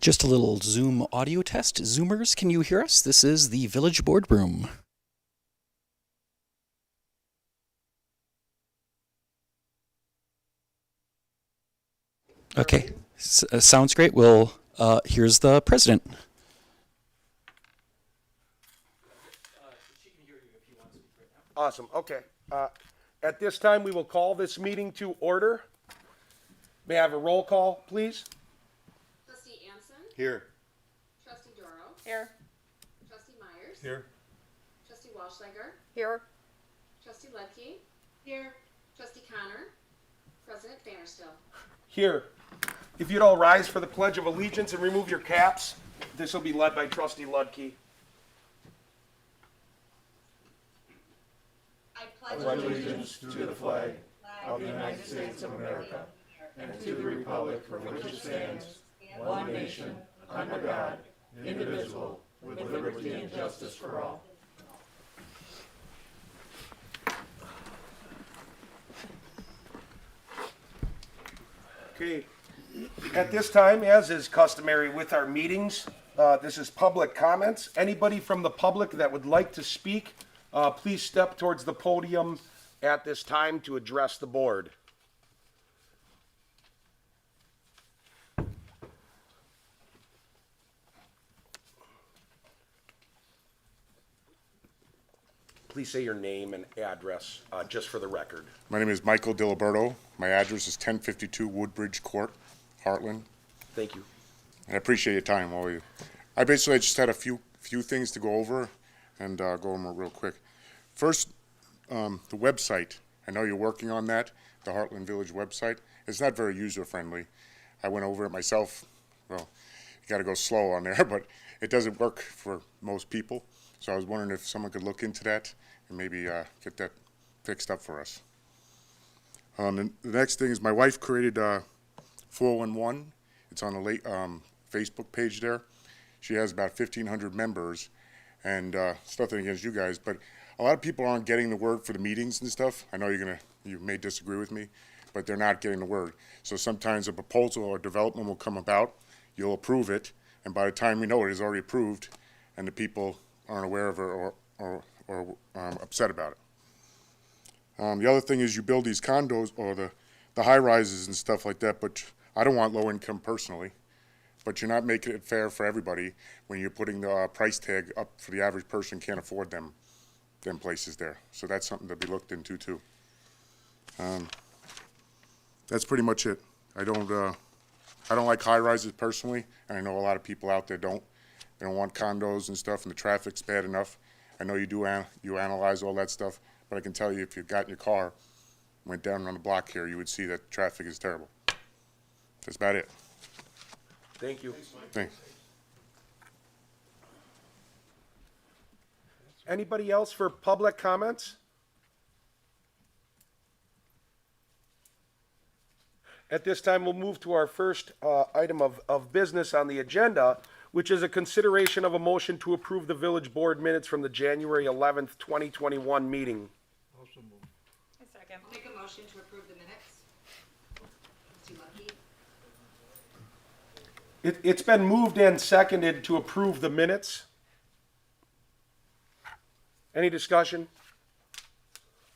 Just a little Zoom audio test. Zoomers, can you hear us? This is the Village Boardroom. Okay, sounds great. Well, here's the president. Awesome. Okay. At this time, we will call this meeting to order. May I have a roll call, please? Trustee Anson. Here. Trustee Doro. Here. Trustee Myers. Here. Trustee Walschlager. Here. Trustee Ludtke. Here. Trustee Connor. President Bannerstill. Here. If you'd all rise for the Pledge of Allegiance and remove your caps, this will be led by Trustee Ludtke. I pledge allegiance to the flag of the United States of America and to the republic for which it stands, one nation, under God, indivisible, with liberty and justice for all. Okay. At this time, as is customary with our meetings, this is public comments. Anybody from the public that would like to speak, please step towards the podium at this time to address the board. Please say your name and address, just for the record. My name is Michael Diliberto. My address is 1052 Woodbridge Court, Heartland. Thank you. And I appreciate your time. I basically just had a few things to go over and go over them real quick. First, the website. I know you're working on that, the Heartland Village website. It's not very user-friendly. I went over it myself. Well, you got to go slow on there, but it doesn't work for most people. So I was wondering if someone could look into that and maybe get that fixed up for us. The next thing is my wife created 411. It's on the Facebook page there. She has about 1,500 members, and it's nothing against you guys, but a lot of people aren't getting the word for the meetings and stuff. I know you may disagree with me, but they're not getting the word. So sometimes a proposal or development will come about, you'll approve it, and by the time you know it is already approved, and the people aren't aware of it or upset about it. The other thing is you build these condos or the high rises and stuff like that, but I don't want low income personally, but you're not making it fair for everybody when you're putting the price tag up for the average person can't afford them places there. So that's something to be looked into too. That's pretty much it. I don't like high rises personally, and I know a lot of people out there don't. They don't want condos and stuff, and the traffic's bad enough. I know you do, you analyze all that stuff, but I can tell you if you got in your car, went down on the block here, you would see that traffic is terrible. That's about it. Thank you. Thanks. Anybody else for public comments? At this time, we'll move to our first item of business on the agenda, which is a consideration of a motion to approve the village board minutes from the January 11th, 2021 meeting. A second. Make a motion to approve the minutes. Trustee Ludtke. It's been moved and seconded to approve the minutes. Any discussion?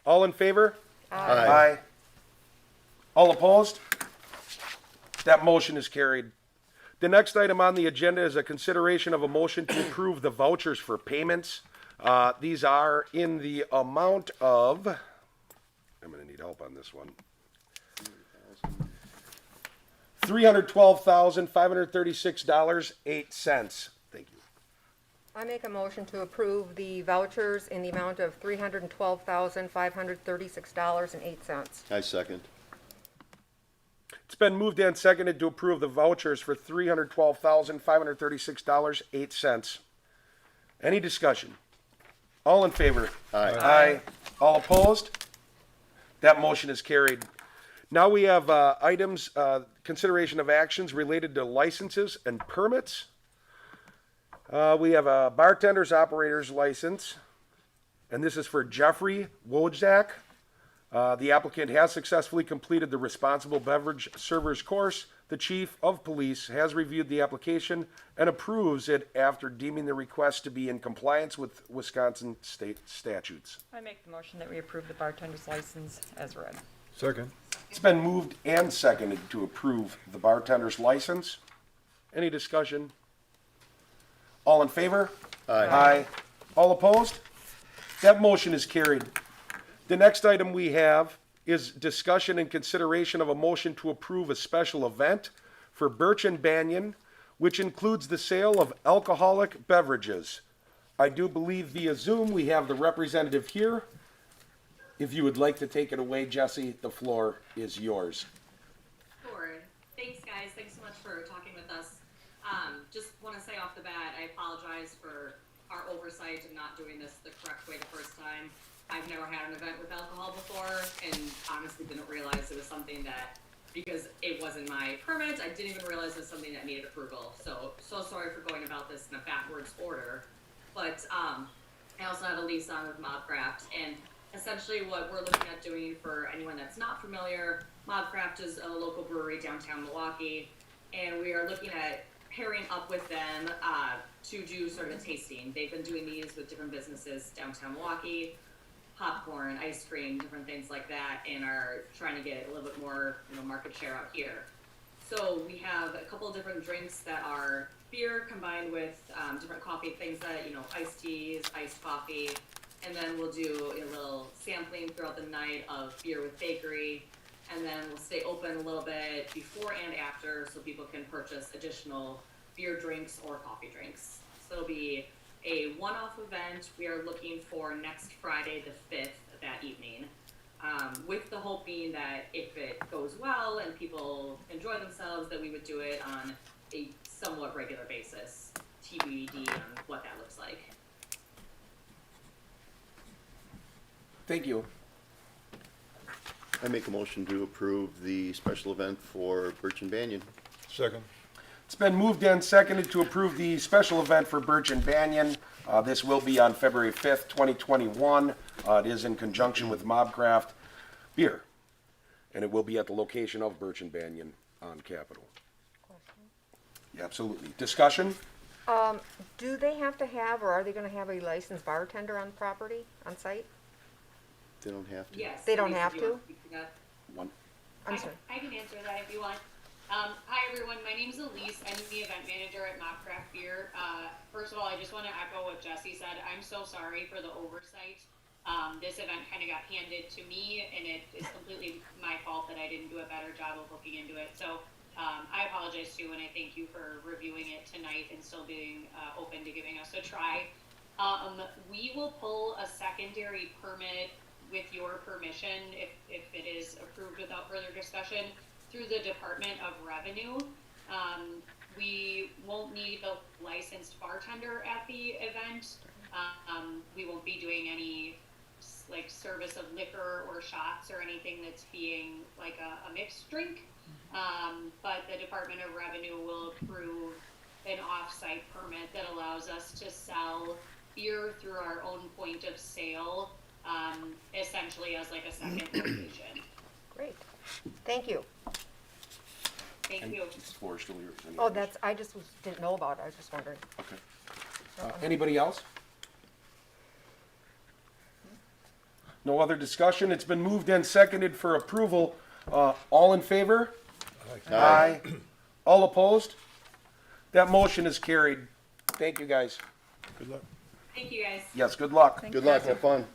All in favor? Aye. All opposed? That motion is carried. The next item on the agenda is a consideration of a motion to approve the vouchers for payments. These are in the amount of, I'm going to need help on this one, $312,536.08. Thank you. I make a motion to approve the vouchers in the amount of $312,536.08. I second. It's been moved and seconded to approve the vouchers for $312,536.08. Any discussion? All in favor? Aye. Aye. All opposed? That motion is carried. Now we have items, consideration of actions related to licenses and permits. We have a bartender's operator's license, and this is for Jeffrey Wojdak. The applicant has successfully completed the responsible beverage servers course. the Chief of Police has reviewed the application and approves it after deeming the request to be in compliance with Wisconsin state statutes. I make the motion that we approve the bartender's license as read. Second. It's been moved and seconded to approve the bartender's license. Any discussion? All in favor? Aye. All opposed? That motion is carried. The next item we have is discussion and consideration of a motion to approve a special event for Birch Banyan, which includes the sale of alcoholic beverages. I do believe via Zoom we have the representative here. If you would like to take it away, Jesse, the floor is yours. Sure. Thanks, guys. Thanks so much for talking with us. Just want to say off the bat, I apologize for our oversight in not doing this the correct way the first time. I've never had an event with alcohol before, and honestly didn't realize it was something that, because it wasn't my permit, I didn't even realize it was something that needed approval. So sorry for going about this in a backwards order. But I also have a lease on with Mobcraft, and essentially what we're looking at doing, for anyone that's not familiar, Mobcraft is a local brewery downtown Milwaukee, and we are looking at pairing up with them to do sort of a tasting. They've been doing these with different businesses downtown Milwaukee, popcorn, ice cream, different things like that, and are trying to get a little bit more, market share out here. So we have a couple of different drinks that are beer combined with different coffee things that, iced teas, iced coffee, and then we'll do a little sampling throughout the night of beer with bakery, and then we'll stay open a little bit before and after so people can purchase additional beer drinks or coffee drinks. So it'll be a one-off event. We are looking for next Friday the 5th that evening, with the hope being that if it goes well and people enjoy themselves, that we would do it on a somewhat regular basis. TBD on what that looks like. Thank you. I make a motion to approve the special event for Birch Banyan. Second. It's been moved and seconded to approve the special event for Birch Banyan. This will be on February 5th, 2021. It is in conjunction with Mobcraft Beer, and it will be at the location of Birch Banyan on Capitol. Yeah, absolutely. Discussion? Do they have to have, or are they gonna have a licensed bartender on property, on site? They don't have to. Yes. They don't Lisa, have do you to? want speak to that? One. I'm sorry. I can answer that if you want. Hi everyone, my name's Elise. I'm the event manager at Mobcraft Beer. First of all, I just want to echo what Jesse said. I'm so sorry for the oversight. This event kind of got handed to me, and it is completely my fault that I didn't do a better job of looking into it. So I apologize too, and I thank you for reviewing it tonight and still being open to giving us a try. We will pull a secondary permit with your permission, if it is approved without further discussion, through the Department of Revenue. We won't need the licensed bartender at the event. We won't be doing any like service of liquor or shots or anything that's being like a mixed drink. But the Department of Revenue will approve an off-site permit that allows us to sell beer through our own point of sale, essentially as like a second location. Great. Thank you. Thank you. This floor is still yours. Any Oh, others? I just didn't know about it. I was just wondering. Okay. Anybody else? No other discussion. It's been moved and seconded for approval. All in favor? Aye. All opposed? That motion is carried. Thank you, guys. Good luck. Thank you, guys. Yes, good luck. Good luck, have fun.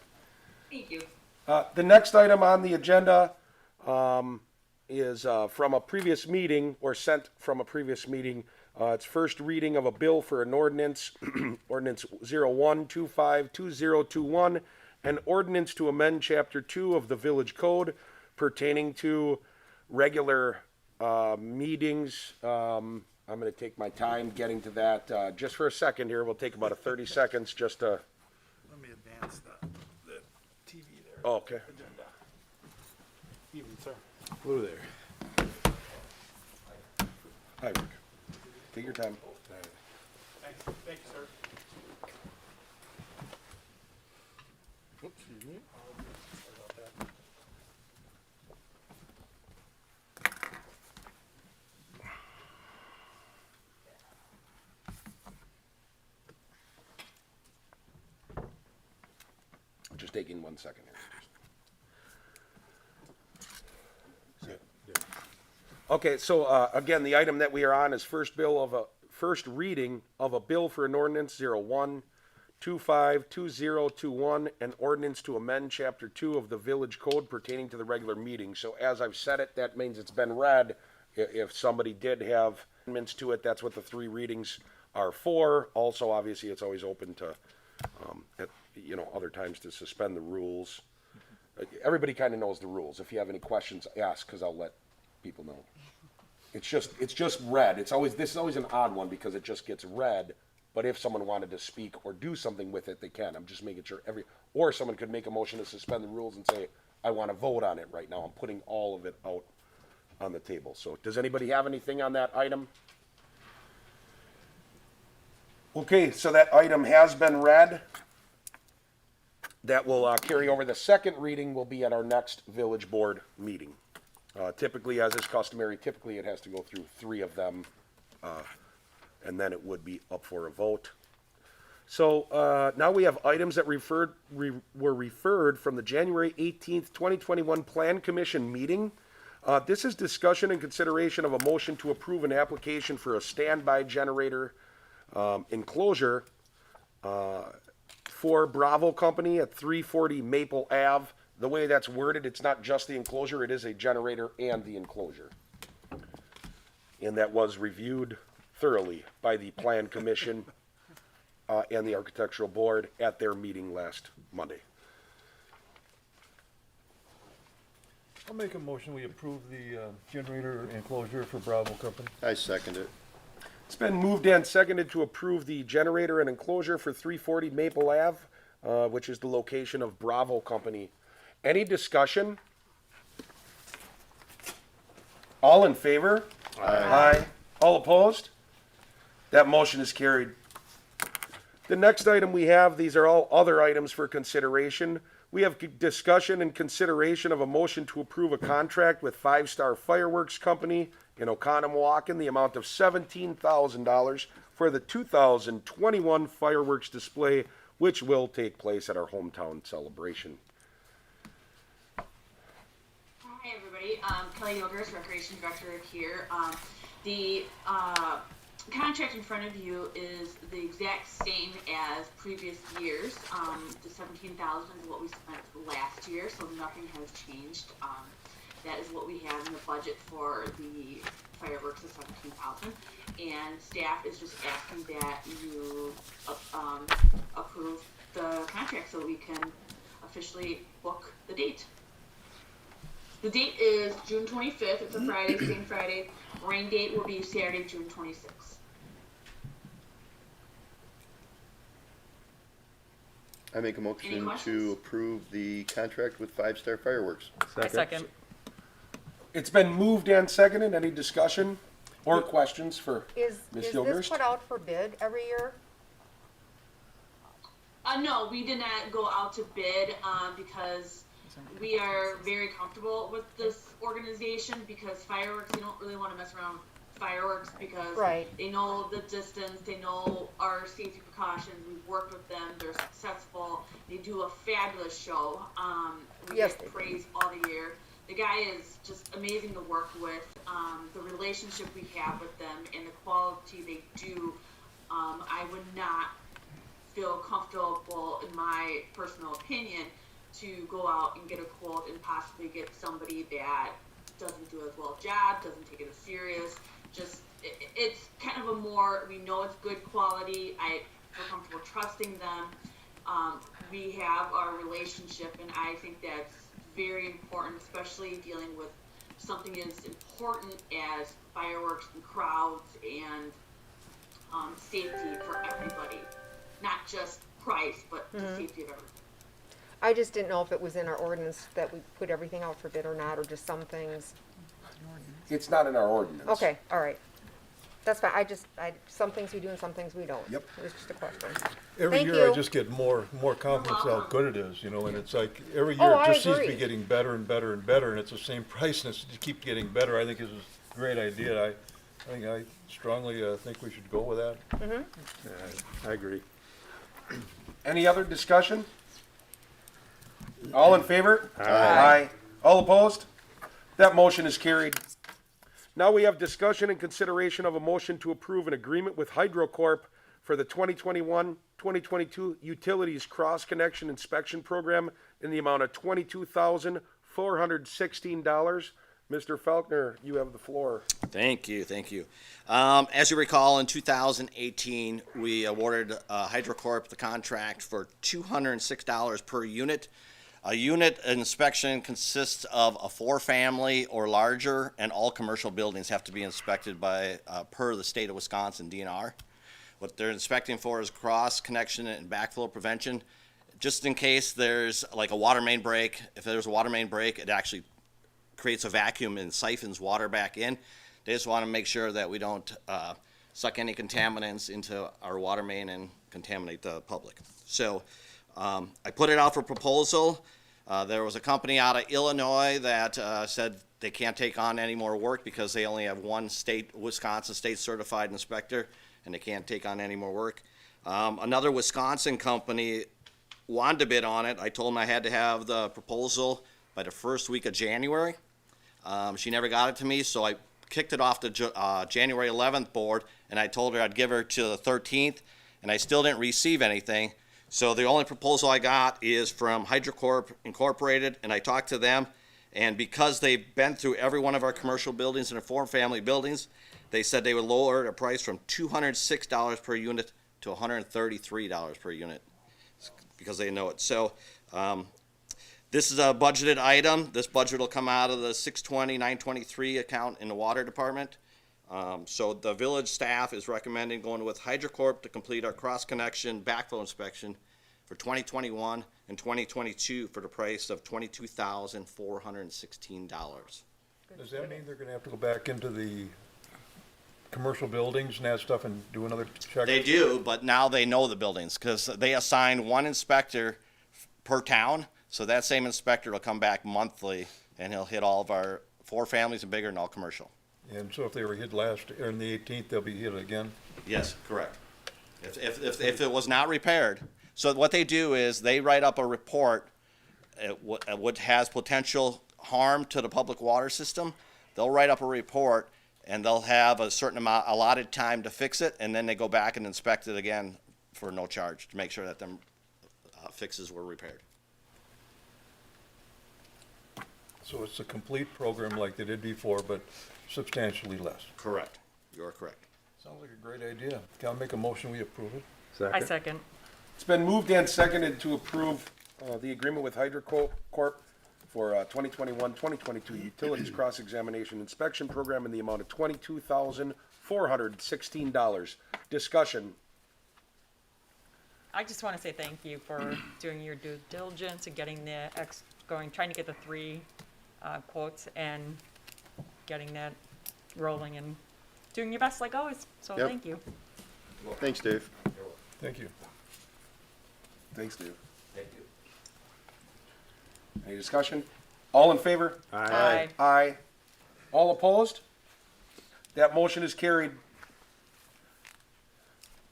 Thank you. The next item on the agenda is from a previous meeting, or sent from a previous meeting. It's first reading of a bill for an ordinance, ordinance 01252021, an ordinance to amend Chapter 2 of the Village Code pertaining to regular meetings. I'm going to take my time getting to that just for a second here. We'll take about 30 seconds just to... Let me advance the TV there. Oh, okay. Agenda. Evening, sir. Hello there. Hi, Rick. Take your time. Thanks. Thank you, sir. Oops, excuse me. Sorry about that. taking 1 second here. Okay, so, again, the item that we are on is first reading of a bill for an ordinance 01252021, an ordinance to amend chapter 2 of the village code pertaining to the regular meeting. So as I've said it, that means it's been read. If somebody did have amendments to it, that's what the 3 readings are for. Also, obviously, it's always open to, other times to suspend the rules. Everybody kind of knows the rules. If you have any questions, ask, because I'll let people know. It's just read. This is always an odd one because it just gets read. But if someone wanted to speak or do something with it, they can. I'm just making sure or someone could make a motion to suspend the rules and say, I want to vote on it right now. I'm putting all of it out on the table. So does anybody have anything on that item? Okay, so that item has been read. That will carry over. The second reading will be at our next village board meeting. Typically, as is customary, it has to go through 3 of them, and then it would be up for a vote. So now we have items that were referred from the January 18th, 2021 Plan Commission meeting. This is discussion and consideration of a motion to approve an application for a standby generator enclosure for Bravo Company at 340 Maple Ave. The way that's worded, it's not just the enclosure, it is a generator and the enclosure. And that was reviewed thoroughly by the Plan Commission and the Architectural Board at their meeting last Monday. I'll make a motion, we approve the generator enclosure for Bravo Company. I second it. It's been moved and seconded to approve the generator and enclosure for 340 Maple Ave, which is the location of Bravo Company. Any discussion? All in favor? Aye. All opposed? That motion is carried. The next item we have, these are all other items for consideration. We have discussion and consideration of a motion to approve a contract with 5 Star Fireworks Company in Oconomowoc in the amount of $17,000 for the 2021 fireworks display, which will take place at our hometown celebration. Hi, everybody. Kelly Yogers, Recreation Director here. The contract in front of you is the exact same as previous years. The $17,000 is what we spent last year, so nothing has changed. That is what we have in the budget for the fireworks of $17,000, and staff is just asking that you approve the contract so we can officially book the date. The date is June 25th. It's a Friday, same Friday. Rain date will be Saturday, June 26th. I make a Any motion questions? to approve the contract with 5 Star Fireworks. I second. It's been moved and seconded. Any discussion or questions for Is Ms. this Yilgers? put out for bid every year? No, we did not go out to bid because we are very comfortable with this organization because fireworks, we don't really want to mess around with fireworks because Right. they know the distance, they know our safety precautions, we've worked with them, they're successful, they do a fabulous show. We Yes, get they do. praise all the year. The guy is just amazing to work with. The relationship we have with them and the quality they do, I would not feel comfortable, in my personal opinion, to go out and get a quote and possibly get somebody that doesn't do as well a job, doesn't take it as serious. Just, it's kind of a more, we know it's good quality. I feel comfortable trusting them. We have our relationship, and I think that's very important, especially dealing with something as important as fireworks and crowds and safety for everybody. Not just price, but the safety of everything. I just didn't know if it was in our ordinance that we put everything out for bid or not, or just some things. It's not in our ordinance. Okay, all right. That's fine. Some things we do and some things we don't. Yep. It was just a question. Every Thank year I you. just get more confidence how good it is, and it's like every Oh, year I it just seems to be agree. getting better and better and better, and it's the same price and it keeps getting better. I think it's a great idea. I strongly think we should go with that. I agree. Any other discussion? All in favor? Aye. All opposed? That motion is carried. Now we have discussion and consideration of a motion to approve an agreement with HydroCorp for the 2021-2022 Utilities Cross-Connection Inspection Program in the amount of $22,416. Mr. Faulkner, you have the floor. Thank you, thank you. As you recall, in 2018, we awarded HydroCorp the contract for $206 per unit. A unit inspection consists of a 4-family or larger, and all commercial buildings have to be inspected by, per the state of Wisconsin DNR. What they're inspecting for is cross connection and backflow prevention. Just in case there's like a water main break, if there's a water main break, it actually creates a vacuum and siphons water back in. They just want to make sure that we don't suck any contaminants into our water main and contaminate the public. So I put it out for proposal. There was a company out of Illinois that said they can't take on any more work because they only have one Wisconsin state certified inspector, and they can't take on any more work. Another Wisconsin company wanted to bid on it. I told them I had to have the proposal by the first week of January. She never got it to me, so I kicked it off the January 11th board, and I told her I'd give her to the 13th, and I still didn't receive anything. So the only proposal I got is from HydroCorp Incorporated, and I talked to them, and because they've been through every one of our commercial buildings and our 4-family buildings, they said they would lower the price from $206 per unit to $133 per unit because they know it. So this is a budgeted item. This budget will come out of the 620-923 account in the water department. So the village staff is recommending going with HydroCorp to complete our cross-connection backflow inspection for 2021 and 2022 for the price of $22,416. Does that mean they're gonna have to go back into the commercial buildings and that stuff and do another check? They do, but now they know the buildings because they assign one inspector per town. So that same inspector will come back monthly and he'll hit all of our 4 families and bigger and all commercial. And so if they were hit last, or on the 18th, they'll be hit again? Yes, correct. If it was not repaired. So what they do is they write up a report at what has potential harm to the public water system. They'll write up a report and they'll have a certain amount allotted time to fix it, and then they go back and inspect it again for no charge to make sure that them fixes were repaired. So it's a complete program like they did before, but substantially less. Correct. You're correct. Sounds like a great idea. Can I make a motion, we approve it? I second. It's been moved and seconded to approve the agreement with HydroCorp for 2021-2022 Utilities Cross-Examination Inspection Program in the amount of $22,416. Discussion. I just want to say thank you for doing your due diligence and getting the trying to get the 3 quotes and getting that rolling and doing your best like always. So Yep. thank you. Thanks, Dave. Thank you. Thanks, Dave. Thank you. Any discussion? All in favor? Aye. Aye. All opposed? That motion is carried.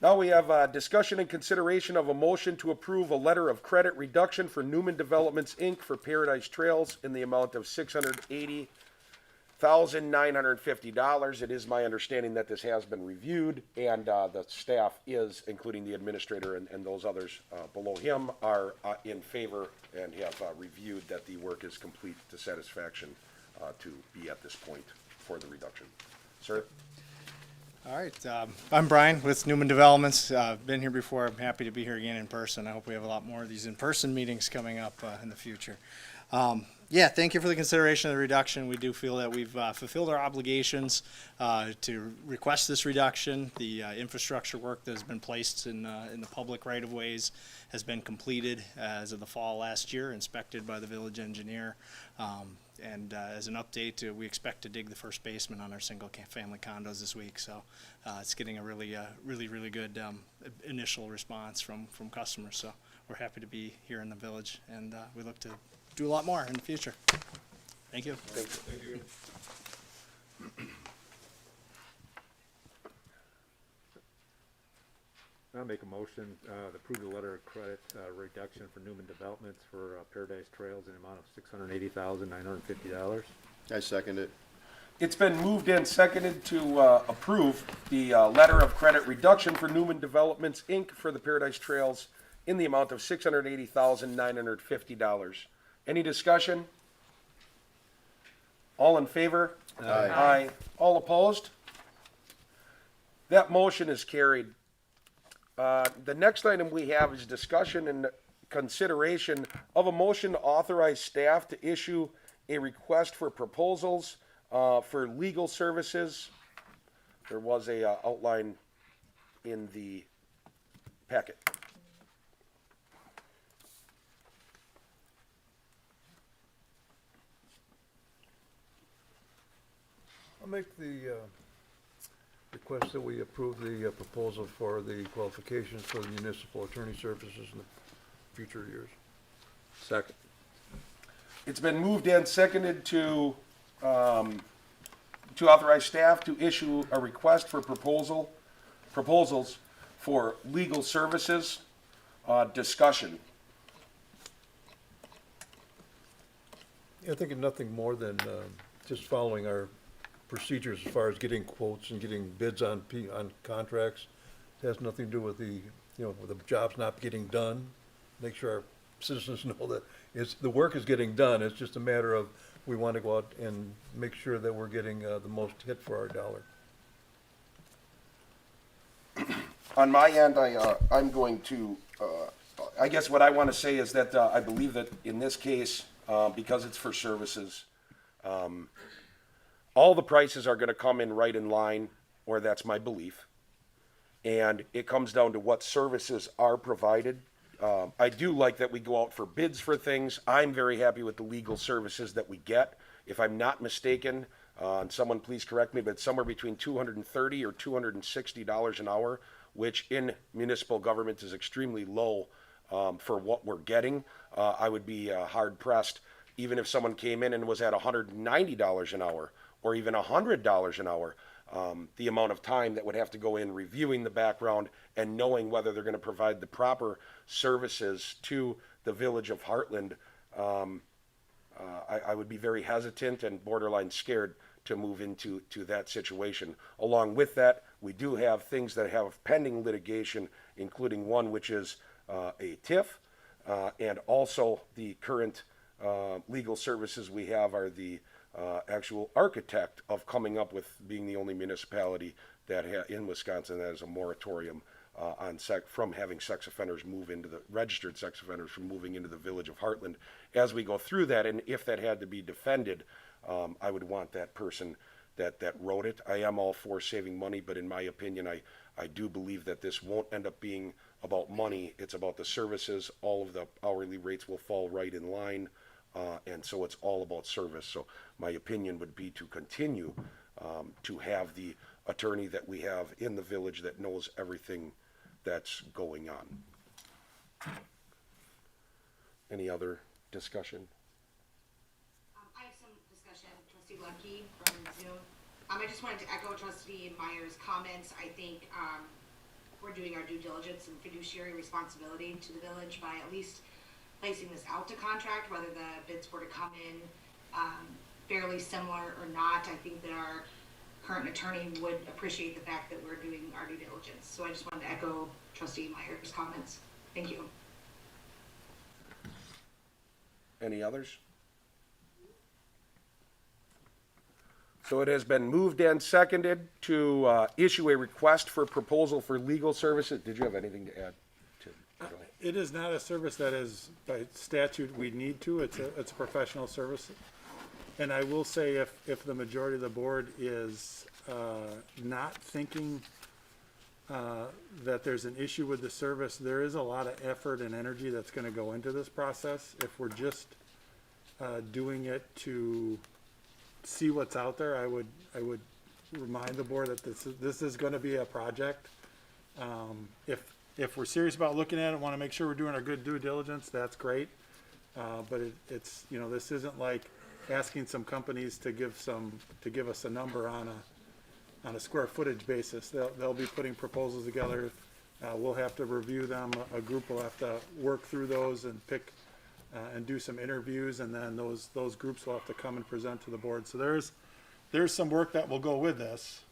Now we have discussion and consideration of a motion to approve a letter of credit reduction for Newman Developments, Inc. for Paradise Trails in the amount of $680,950. It is my understanding that this has been reviewed, and the staff is, including the administrator and those others below him, are in favor and have reviewed that the work is complete to satisfaction to be at this point for the reduction. Sir? All right, I'm Brian with Newman Developments. Been here before. I'm happy to be here again in person. I hope we have a lot more of these in-person meetings coming up in the future. Yeah, thank you for the consideration of the reduction. We do feel that we've fulfilled our obligations to request this reduction. The infrastructure work that has been placed in the public right-of-ways has been completed as of the fall last year, inspected by the village engineer. And as an update, we expect to dig the first basement on our single-family condos this week. So it's getting a really good initial response from customers. So we're happy to be here in the village, and we look to do a lot more in the future. Thank you. Thank you. I'll make a motion, to approve the letter of credit, reduction for Newman Developments for, Paradise Trails in the amount of $680,950. I second it. It's been moved and seconded to approve the letter of credit reduction for Newman Developments, Inc. for the Paradise Trails in the amount of $680,950. Any discussion? All in favor? Aye. All opposed? That motion is carried. The next item we have is discussion and consideration of a motion to authorize staff to issue a request for proposals for legal services. There was a outline in the packet. I'll make the request that we approve the proposal for the qualifications for the municipal attorney services in the future years. Second. It's been moved and seconded to authorize staff to issue a request for proposals for legal services. Discussion. I think nothing more than just following our procedures as far as getting quotes and getting bids on contracts. It has nothing to do with the, with the job's not getting done. Make sure our citizens know that the work is getting done. It's just a matter of, we want to go out and make sure that we're getting the most hit for our dollar. On my end, I'm going to, I guess what I want to say is that I believe that in this case, because it's for services, all the prices are going to come in right in line, or that's my belief. And it comes down to what services are provided. I do like that we go out for bids for things. I'm very happy with the legal services that we get. If I'm not mistaken, and someone please correct me, but it's somewhere between $230 or $260 an hour, which in municipal government is extremely low for what we're getting. I would be hard pressed, even if someone came in and was at $190 an hour or even $100 an hour, the amount of time that would have to go in reviewing the background and knowing whether they're going to provide the proper services to the village of Heartland. I would be very hesitant and borderline scared to move into that situation. Along with that, we do have things that have pending litigation, including one which is a TIF, and also the current legal services we have are the actual architect of coming up with being the only municipality that in Wisconsin that has a moratorium on from having sex offenders move into the registered sex offenders from moving into the village of Heartland. As we go through that, and if that had to be defended, I would want that person that wrote it. I am all for saving money, but in my opinion, I do believe that this won't end up being about money. It's about the services. All of the hourly rates will fall right in line. And so it's all about service. So my opinion would be to continue to have the attorney that we have in the village that knows everything that's going on. Any other discussion? I have some discussion, Trustee Ludtke from Zoom. I just wanted to echo Trustee Meyer's comments. I think we're doing our due diligence and fiduciary responsibility to the village by at least placing this out to contract, whether the bids were to come in fairly similar or not. I think that our current attorney would appreciate the fact that we're doing our due diligence. So I just wanted to echo Trustee Meyer's comments. Thank you. Any others? So it has been moved and seconded to issue a request for proposal for legal services. Did you have anything to add? It is not a service that is by statute we need to. It's a professional service. And I will say if the majority of the board is not thinking that there's an issue with the service, there is a lot of effort and energy that's going to go into this process. If we're just doing it to see what's out there, I would remind the board that this is going to be a project. If we're serious about looking at it, want to make sure we're doing our good due diligence, that's great. But it's this isn't like asking some companies to give us a number on a square footage basis. They'll be putting proposals together. We'll have to review them. A group will have to work through those and pick and do some interviews, and then those groups will have to come and present to the board. So there's some work that will go with this.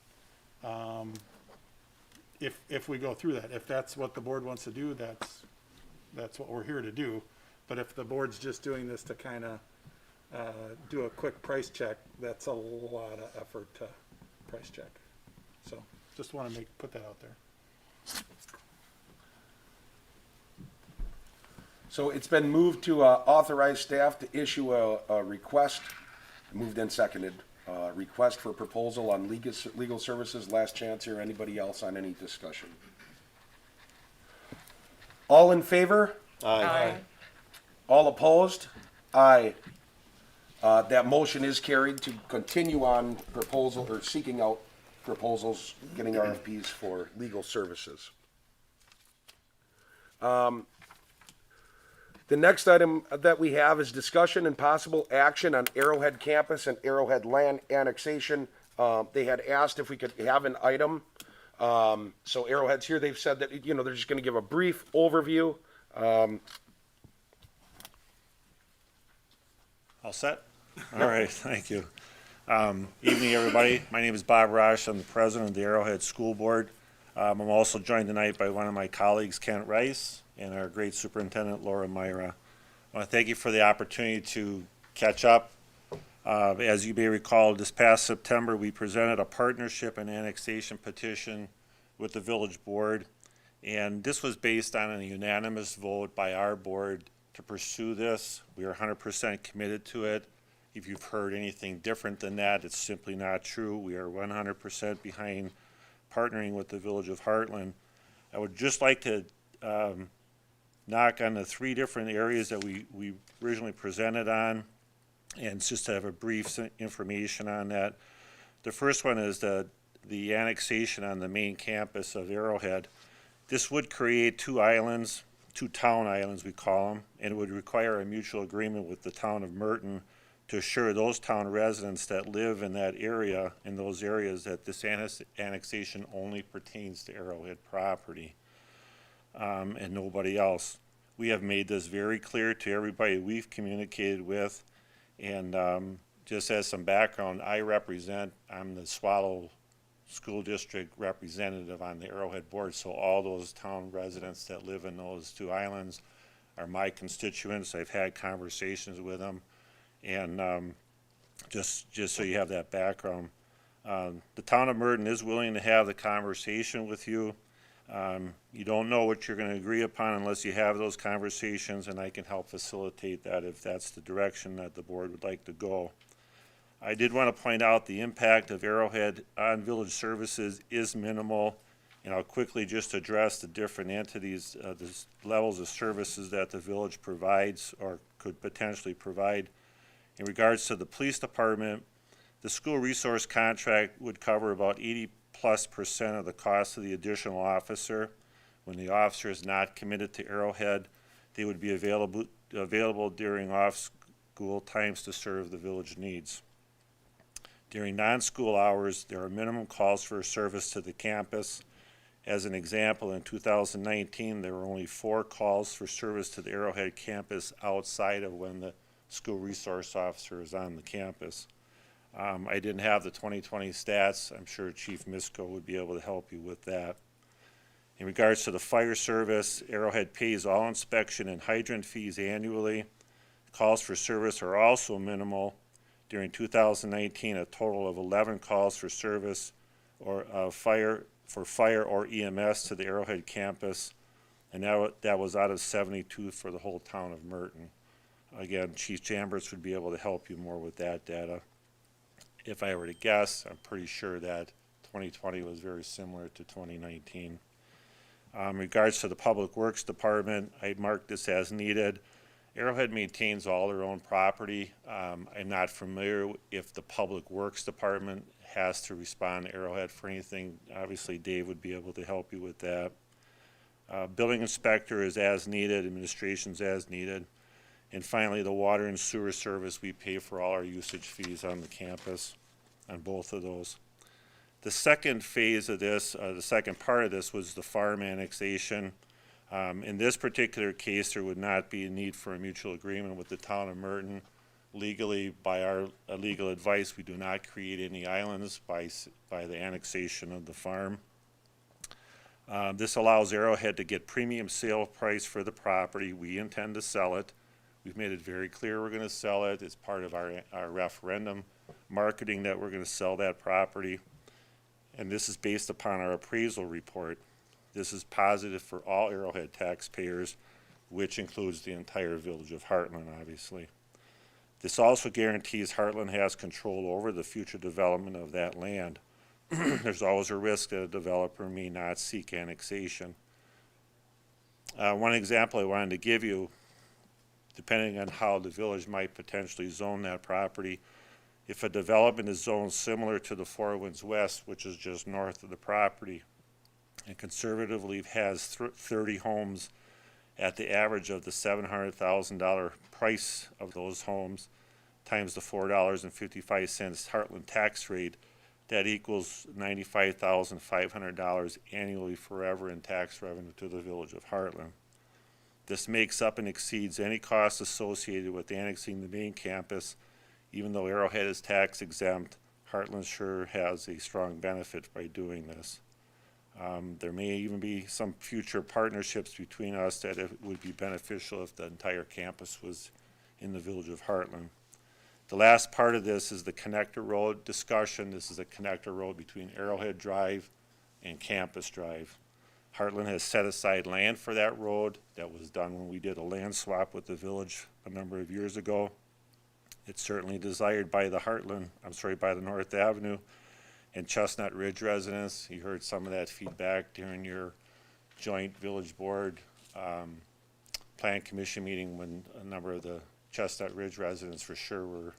If we go through that, if that's what the board wants to do, that's what we're here to do. But if the board's just doing this to kind of do a quick price check, that's a lot of effort to price check. So just want to put that out there. So it's been moved to authorize staff to issue a request, moved and seconded, request for proposal on legal services. Last chance here. Anybody else on any discussion? All in favor? Aye. All opposed? Aye. That motion is carried to continue on proposal or seeking out proposals, getting RFPs for legal services. The next item that we have is discussion and possible action on Arrowhead campus and Arrowhead land annexation. They had asked if we could have an item. So Arrowhead's here. They've said that, they're just going to give a brief overview. All set? All right, thank you. Evening, everybody. My name is Bob Rosh. I'm the president of the Arrowhead School Board. I'm also joined tonight by one of my colleagues, Kent Rice, and our great superintendent, Laura Myra. I want to thank you for the opportunity to catch up. As you may recall, this past September, we presented a partnership and annexation petition with the village board, and this was based on a unanimous vote by our board to pursue this. We are 100% committed to it. If you've heard anything different than that, it's simply not true. We are 100% behind partnering with the village of Heartland. I would just like to knock on the three different areas that we originally presented on, and just to have a brief information on that. The first one is the annexation on the main campus of Arrowhead. This would create two islands, two town islands we call them, and it would require a mutual agreement with the town of Merton to assure those town residents that live in that area, in those areas, that this annexation only pertains to Arrowhead property and nobody else. We have made this very clear to everybody we've communicated with, and just as some background, I'm the Swallow School District representative on the Arrowhead board, so all those town residents that live in those two islands are my constituents. I've had conversations with them, and just so you have that background. The town of Merton is willing to have the conversation with you. You don't know what you're going to agree upon unless you have those conversations, and I can help facilitate that if that's the direction that the board would like to go. I did want to point out the impact of Arrowhead on village services is minimal, and I'll quickly just address the different entities, the levels of services that the village provides or could potentially provide. In regards to the police department, the school resource contract would cover about 80+% of the cost of the additional officer. When the officer is not committed to Arrowhead, they would be available during off-school times to serve the village needs. During non-school hours, there are minimum calls for service to the campus. As an example, in 2019, there were only 4 calls for service to the Arrowhead campus outside of when the school resource officer is on the campus. I didn't have the 2020 stats. I'm sure Chief Misko would be able to help you with that. In regards to the fire service, Arrowhead pays all inspection and hydrant fees annually. Calls for service are also minimal. During 2019, a total of 11 calls for service or fire or EMS to the Arrowhead campus, and that was out of 72 for the whole town of Merton. Again, Chief Chambers would be able to help you more with that data. If I were to guess, I'm pretty sure that 2020 was very similar to 2019. In regards to the Public Works Department, I marked this as needed. Arrowhead maintains all their own property. I'm not familiar if the Public Works Department has to respond to Arrowhead for anything. Obviously, Dave would be able to help you with that. Building inspector is as needed, administration's as needed. And finally, the water and sewer service, we pay for all our usage fees on the campus, on both of those. The second phase of this, the second part of this was the farm annexation. In this particular case, there would not be a need for a mutual agreement with the town of Merton. Legally, by our legal advice, we do not create any islands by the annexation of the farm. This allows Arrowhead to get premium sale price for the property. We intend to sell it. We've made it very clear we're going to sell it. It's part of our referendum marketing that we're going to sell that property. And this is based upon our appraisal report. This is positive for all Arrowhead taxpayers, which includes the entire village of Heartland, obviously. This also guarantees Heartland has control over the future development of that land. There's always a risk that a developer may not seek annexation. One example I wanted to give you, depending on how the village might potentially zone that property, if a development is zoned similar to the Four Winds West, which is just north of the property, and conservatively has 30 homes at the average of the $700,000 price of those homes times the $4.55 Heartland tax rate, that equals $95,500 annually forever in tax revenue to the village of Heartland. This makes up and exceeds any costs associated with annexing the main campus. Even though Arrowhead is tax exempt, Heartland sure has a strong benefit by doing this. There may even be some future partnerships between us that it would be beneficial if the entire campus was in the village of Heartland. The last part of this is the connector road discussion. This is a connector road between Arrowhead Drive and Campus Drive. Heartland has set aside land for that road. That was done when we did a land swap with the village a number of years ago. It's certainly desired by the by the North Avenue and Chestnut Ridge residents. You heard some of that feedback during your joint village board plan commission meeting when a number of the Chestnut Ridge residents for sure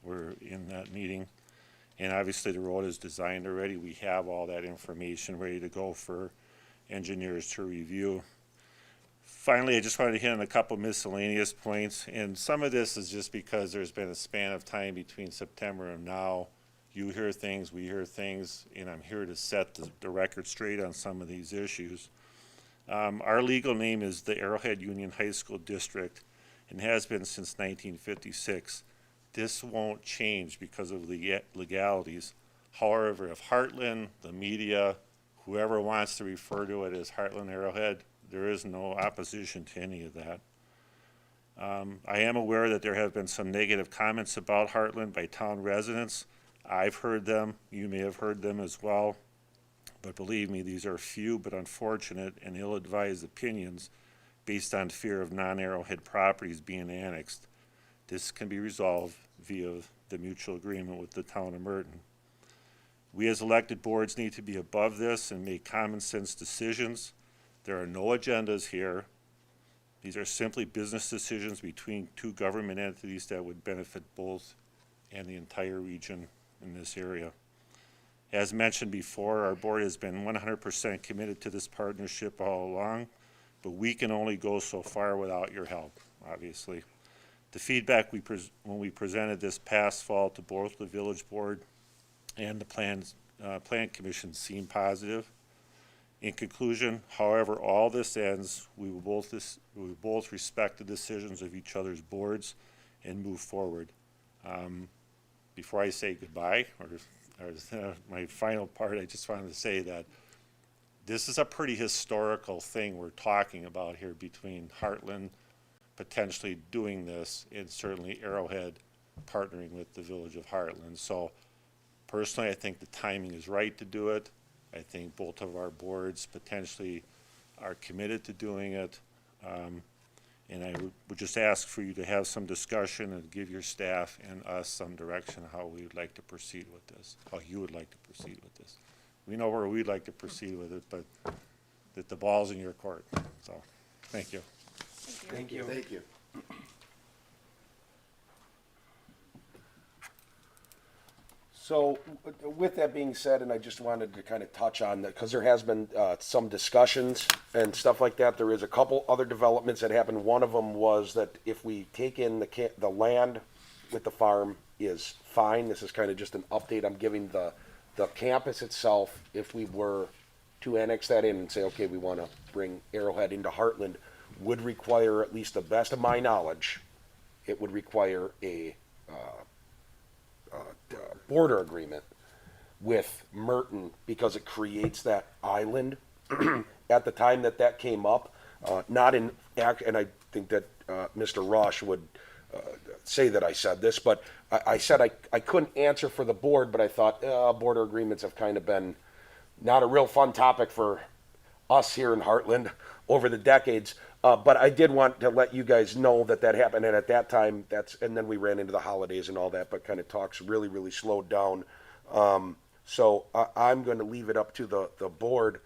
were in that meeting. And obviously the road is designed already. We have all that information ready to go for engineers to review. Finally, I just wanted to hit on a couple miscellaneous points, and some of this is just because there's been a span of time between September and now. You hear things, we hear things, and I'm here to set the record straight on some of these issues. Our legal name is the Arrowhead Union High School District and has been since 1956. This won't change because of the legalities. However, if Heartland, the media, whoever wants to refer to it as Heartland Arrowhead, there is no opposition to any of that. I am aware that there have been some negative comments about Heartland by town residents. I've heard them, you may have heard them as well, but believe me, these are few but unfortunate and ill-advised opinions based on fear of non-Arrowhead properties being annexed. This can be resolved via the mutual agreement with the town of Merton. We as elected boards need to be above this and make common sense decisions. There are no agendas here. These are simply business decisions between two government entities that would benefit both and the entire region in this area. As mentioned before, our board has been 100% committed to this partnership all along, but we can only go so far without your help, obviously. The feedback when we presented this past fall to both the village board and the plan commission seemed positive. In conclusion, however all this ends, we will both respect the decisions of each other's boards and move forward. Before I say goodbye, or my final part, I just wanted to say that this is a pretty historical thing we're talking about here between Heartland potentially doing this and certainly Arrowhead partnering with the village of Heartland. So personally, I think the timing is right to do it. I think both of our boards potentially are committed to doing it. And I would just ask for you to have some discussion and give your staff and us some direction on how we would like to proceed with this, how you would like to proceed with this. We know where we'd like to proceed with it, but that the ball's in your court. So, thank you. Thank you. Thank you. So with that being said, and I just wanted to kind of touch on that, because there has been some discussions and stuff like that. There is a couple other developments that happened. One of them was that if we take in the land with the farm is fine. This is kind of just an update I'm giving the The campus itself, if we were to annex that in and say, okay, we want to bring Arrowhead into Heartland, would require, at least the best of my knowledge, it would require a border agreement with Merton, because it creates that island. At the time that that came up, not in act, and I think that Mr. Rosh would say that I said this, but I said I couldn't answer for the board, but I thought border agreements have kind of been not a real fun topic for us here in Heartland over the decades. But I did want to let you guys know that that happened, and at that time, and then we ran into the holidays and all that, but kind of talks really, really slowed down. So I'm going to leave it up to the board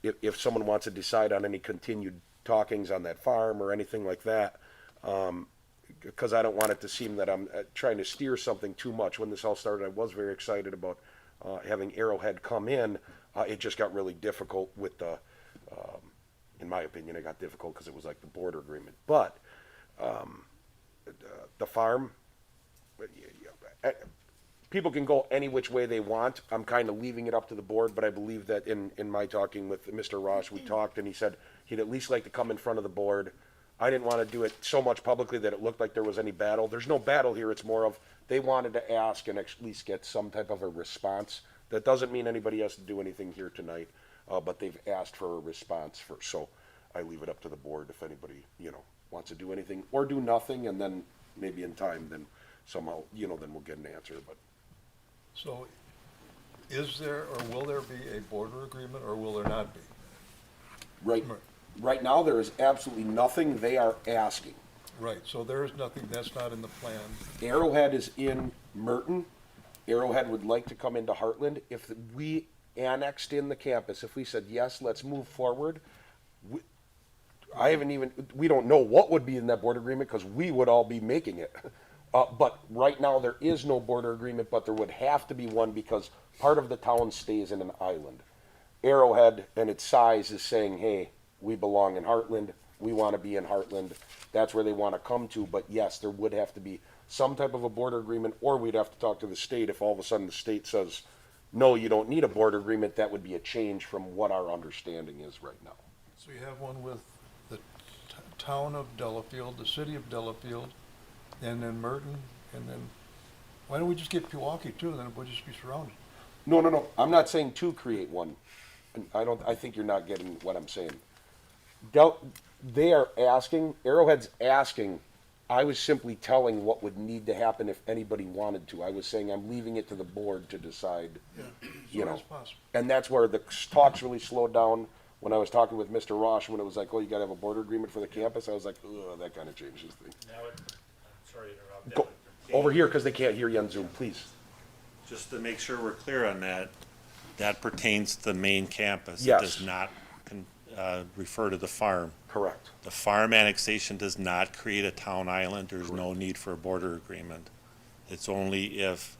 if someone wants to decide on any continued talkings on that farm or anything like that, because I don't want it to seem that I'm trying to steer something too much. When this all started, I was very excited about having Arrowhead come in. It just got really difficult with the, in my opinion, it got difficult because it was like the border agreement. But the farm, people can go any which way they want. I'm kind of leaving it up to the board, but I believe that in my talking with Mr. Rosh, we talked, and he said he'd at least like to come in front of the board. I didn't want to do it so much publicly that it looked like there was any battle. There's no battle here. It's more of they wanted to ask and at least get some type of a response. That doesn't mean anybody has to do anything here tonight, but they've asked for a response first. So I leave it up to the board if anybody, wants to do anything or do nothing, and then maybe in time, then somehow, then we'll get an answer. But So is there or will there be a border agreement or will there not be? Right now, there is absolutely nothing they are asking. Right, so there is nothing, that's not in the plan. Arrowhead is in Merton. Arrowhead would like to come into Heartland. If we annexed in the campus, if we said, yes, let's move forward, we don't know what would be in that border agreement because we would all be making it. But right now, there is no border agreement, but there would have to be one because part of the town stays in an island. Arrowhead and its size is saying, hey, we belong in Heartland. We want to be in Heartland. That's where they want to come to. But yes, there would have to be some type of a border agreement, or we'd have to talk to the state. If all of a sudden the state says, no, you don't need a border agreement, that would be a change from what our understanding is right now. So you have one with the town of Delafield, the city of Delafield, and then Merton, and then, why don't we just get Pewaukee too, then we'll just be surrounded. No. I'm not saying to create one. I think you're not getting what I'm saying. They are asking, Arrowhead's asking, I was simply telling what would need to happen if anybody wanted to. I was saying I'm leaving it to the board to decide, As possible. And that's where the talks really slowed down. When I was talking with Mr. Rosh, when it was like, oh, you gotta have a border agreement for the campus, I was like, ugh, that kind of changes things. Sorry to interrupt. Go over here, because they can't hear you on Zoom, please. Just to make sure we're clear on that, that pertains to the main campus. Yes. It does not refer to the farm. Correct. The farm annexation does not create a town island. There's no need for a border agreement. It's only if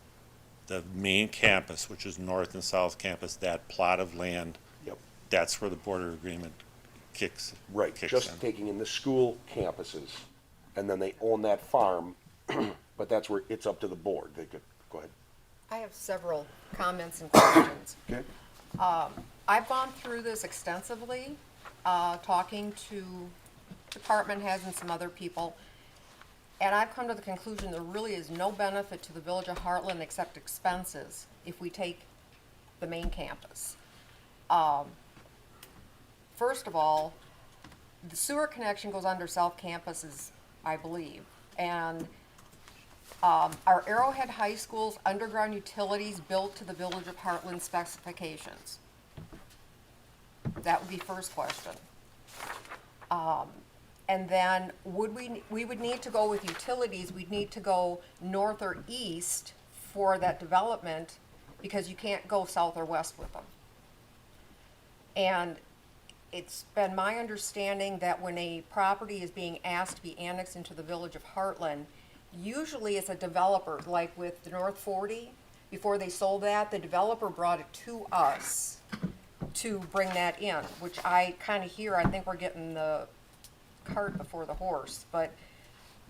the main campus, which is North and South Campus, that plot of land, that's where the border agreement kicks Just in. taking in the school campuses, and then they own that farm, but that's where it's up to the board. They could, go ahead. I have several comments and questions. Okay. I've gone through this extensively, talking to department heads and some other people, and I've come to the conclusion there really is no benefit to the village of Heartland except expenses if we take the main campus. First of all, the sewer connection goes under South Campuses, I believe, and are Arrowhead High School's underground utilities built to the Village of Heartland specifications? That would be first question. And then we would need to go with utilities, we'd need to go north or east for that development because you can't go south or west with them. And it's been my understanding that when a property is being asked to be annexed into the Village of Heartland, usually it's a developer, like with the North 40, before they sold that, the developer brought it to us to bring that in, which I kind of hear, I think we're getting the cart before the horse, but,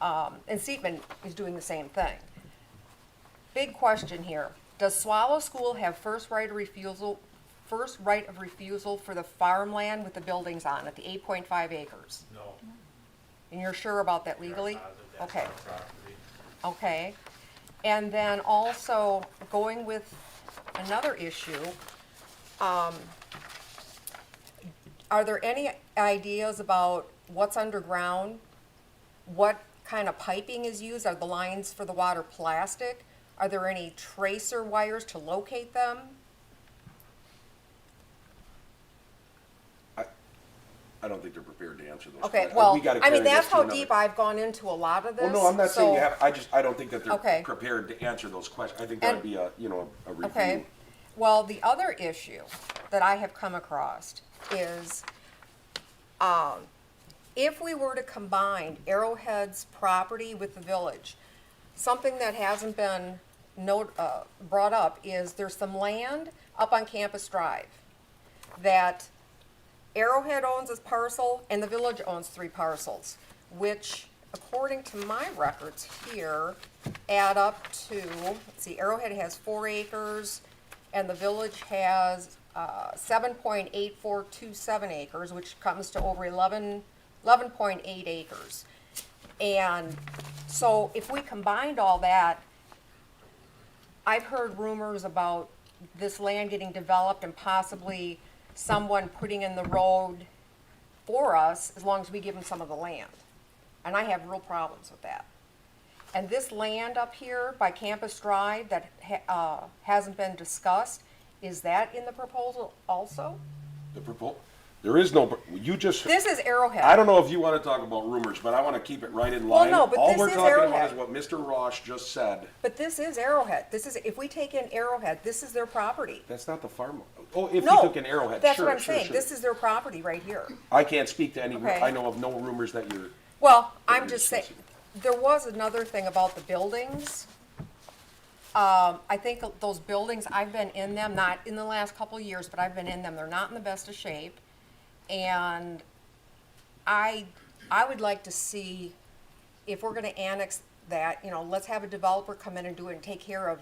and Seatman is doing the same thing. Big question here. Does Swallow School have first right of refusal for the farmland with the buildings on it, the 8.5 acres? No. And you're sure about that legally? Okay. Okay. And then also, going with another issue, are there any ideas about what's underground? What kind of piping is used? Are the lines for the water plastic? Are there any tracer wires to locate them? I don't think they're prepared to answer those Okay, questions. well, We gotta I mean, carry that's this to how another- deep I've gone into a lot of this. Well, no, I'm not saying you so- have, I don't think that Okay. they're prepared to answer those questions. I think that would be a, you know, a review. Okay, well, the other issue that I have come across is, if we were to combine Arrowhead's property with the village, something that hasn't been brought up is there's some land up on Campus Drive that Arrowhead owns as parcel and the village owns 3 parcels, which according to my records here add up to, let's see, Arrowhead has 4 acres and the village has 7.8427 acres, which comes to over 11.8 acres. And so if we combined all that, I've heard rumors about this land getting developed and possibly someone putting in the road for us as long as we give them some of the land. And I have real problems with that. And this land up here by Campus Drive that hasn't been discussed, is that in the proposal also? There is no, you just, This is Arrowhead. I don't know if you want to talk about rumors, but I want to keep it right in Well, line. no, but All this we're is talking about Arrowhead. is what Mr. Ross just said. But this is Arrowhead. This is, if we take in Arrowhead, this is their property. That's not the farm. Oh, if you No, took an Arrowhead, that's sure, what I'm sure, saying. sure. This is their property right here. I can't speak to any, Okay. I know of no rumors that you're, Well, What I'm you're just saying, discussing. there was another thing about the buildings. I think those buildings, I've been in them, not in the last couple of years, but I've been in them. They're not in the best of shape. And I would like to see, if we're gonna annex that, you know, let's have a developer come in and do it and take care of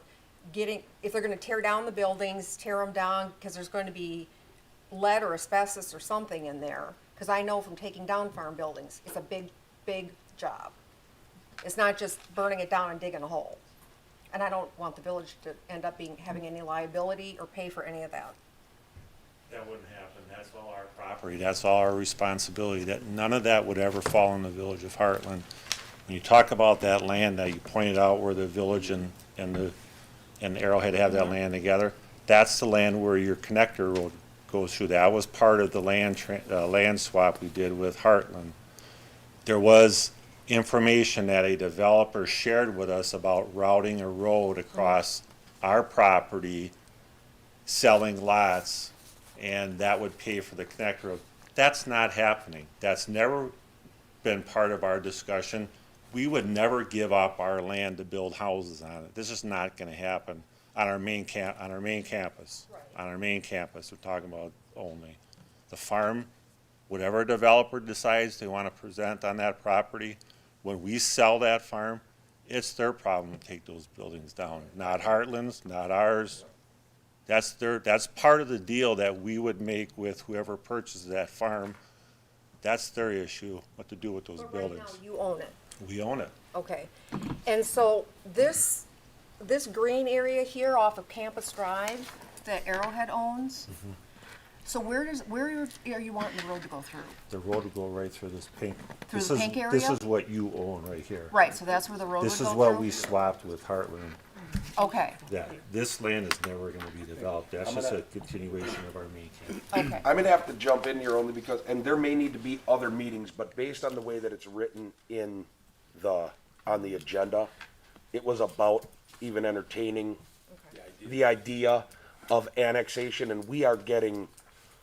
getting, if they're gonna tear down the buildings, tear them down, because there's going to be lead or asbestos or something in there. Because I know from taking down farm buildings, it's a big, big job. It's not just burning it down and digging a hole. And I don't want the village to end up having any liability or pay for any of that. That wouldn't happen. That's all our property. That's all our responsibility. That, none of that would ever fall in the village of Heartland. When you talk about that land that you pointed out where the village and Arrowhead have that land together, that's the land where your connector road goes through. That was part of the land swap we did with Heartland. There was information that a developer shared with us about routing a road across our property, selling lots, and that would pay for the connector road. That's not happening. That's never been part of our discussion. We would never give up our land to build houses on it. This is not gonna happen on our main campus. On our main campus, we're talking about only. The farm, whatever developer decides they wanna present on that property, when we sell that farm, it's their problem to take those buildings down, not Heartland's, not ours. That's part of the deal that we would make with whoever purchases that farm. That's their issue, what to do with those But right now, buildings. you own it. We own it. Okay. And so this green area here off of Campus Drive that Arrowhead owns, so where are you wanting the road to go through? The road will go right through this pink. Through this the is- pink This area? is what you own right here. Right, so that's where the road would go This through? is what we swapped with Heartland. Okay, That, this land is never gonna be developed. That's just a continuation of our main camp. okay. I'm gonna have to jump in here only because, and there may need to be other meetings, but based on the way that it's written on the agenda, it was about even entertaining the idea of annexation, and we are getting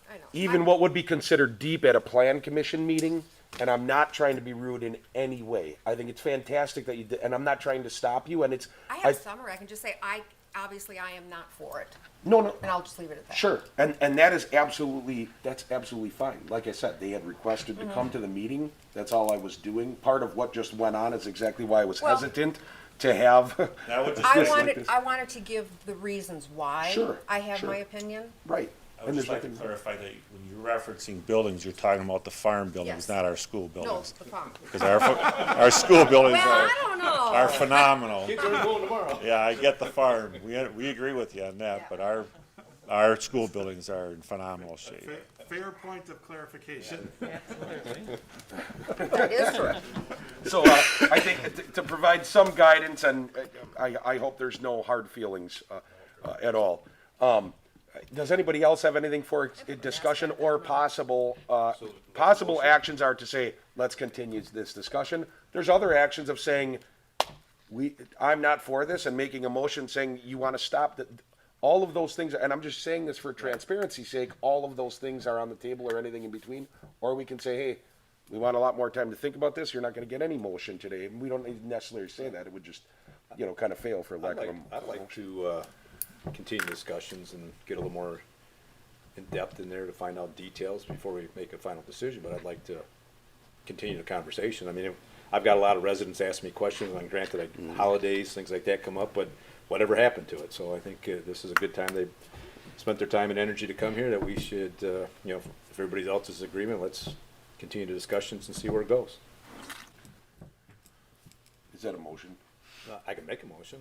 I know. even what would be considered deep at a plan commission meeting, and I'm not trying to be rude in any way. I think it's fantastic that you did, and I'm not trying to stop you, and it's, I have summary, I can just say, obviously I am not for it, no, and I'll just leave it at that. sure, and that is absolutely, that's absolutely fine. Like I said, they had requested to come to the meeting, that's all I was doing. Part of what just went on is exactly why I was Well- hesitant to have. That would just I make- wanted to give the reasons why. Sure, I have sure. my opinion. Right. I would just like to clarify that when you're referencing buildings, you're talking about the farm buildings, Yes. not our school No, buildings. the farm. Because our school buildings Well, I don't know. are phenomenal. Kids are going tomorrow. Yeah, I get the farm. We agree with you on that, but our school buildings are in phenomenal shape. Fair point of clarification. That is true. So I think to provide some guidance, and I hope there's no hard feelings at all. Does anybody else have anything for discussion or possible actions are to say, let's continue this discussion? There's other actions of saying, I'm not for this, and making a motion saying you want to stop that. All of those things, and I'm just saying this for transparency's sake, all of those things are on the table or anything in between. Or we can say, hey, we want a lot more time to think about this. You're not going to get any motion today. And we don't need to necessarily say that. It would just, kind of fail for lack of a I'd like to continue discussions and get a little more in depth in there to find out details before we make a final decision, but I'd like to continue the conversation. I mean, I've got a lot of residents asking me questions, and granted, holidays, things like that come up, but whatever happened to it? So I think this is a good time. They spent their time and energy to come here, that we should, if everybody else is in agreement, let's continue the discussions and see where it goes. Is that a motion? I can make a motion.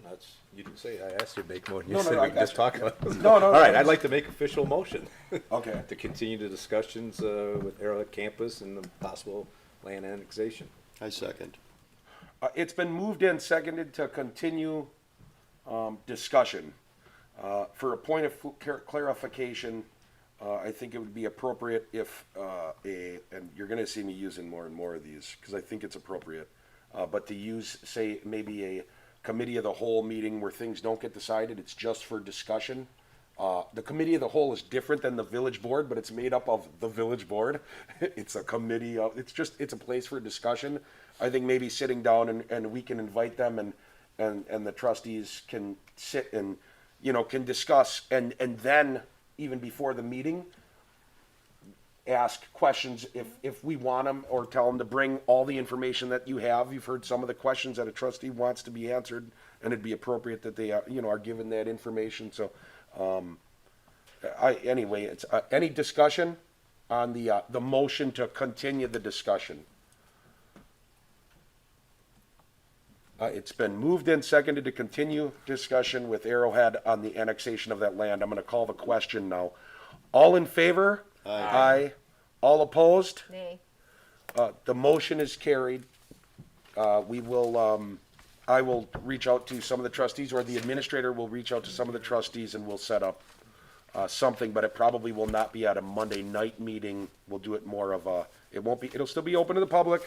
You didn't say, I asked you to make a motion. You No, said no, we I can got just you. talk Yeah. about it. No, All right, I'd like to make official motion. Okay. To continue the discussions with Arrowhead Campus and the possible land annexation. I second. It's been moved and seconded to continue discussion. For a point of clarification, I think it would be appropriate if and you're going to see me using more and more of these because I think it's appropriate, but to use, say, maybe a committee of the whole meeting where things don't get decided, it's just for discussion. The committee of the whole is different than the village board, but it's made up of the village board. It's a committee of, it's a place for discussion. I think maybe sitting down and we can invite them and the trustees can sit and, can discuss and then even before the meeting, ask questions if we want them or tell them to bring all the information that you have. You've heard some of the questions that a trustee wants to be answered and it'd be appropriate that they are, are given that information. So, anyway, it's any discussion on the motion to continue the discussion. It's been moved and seconded to continue discussion with Arrowhead on the annexation of that land. I'm going to call the question now. All in favor? Aye. All opposed? Nay. The motion is carried. We will, I will reach out to some of the trustees, or the administrator will reach out to some of the trustees, and we'll set up something, but it probably will not be at a Monday night meeting. We'll do it more of a, it'll still be open to the public.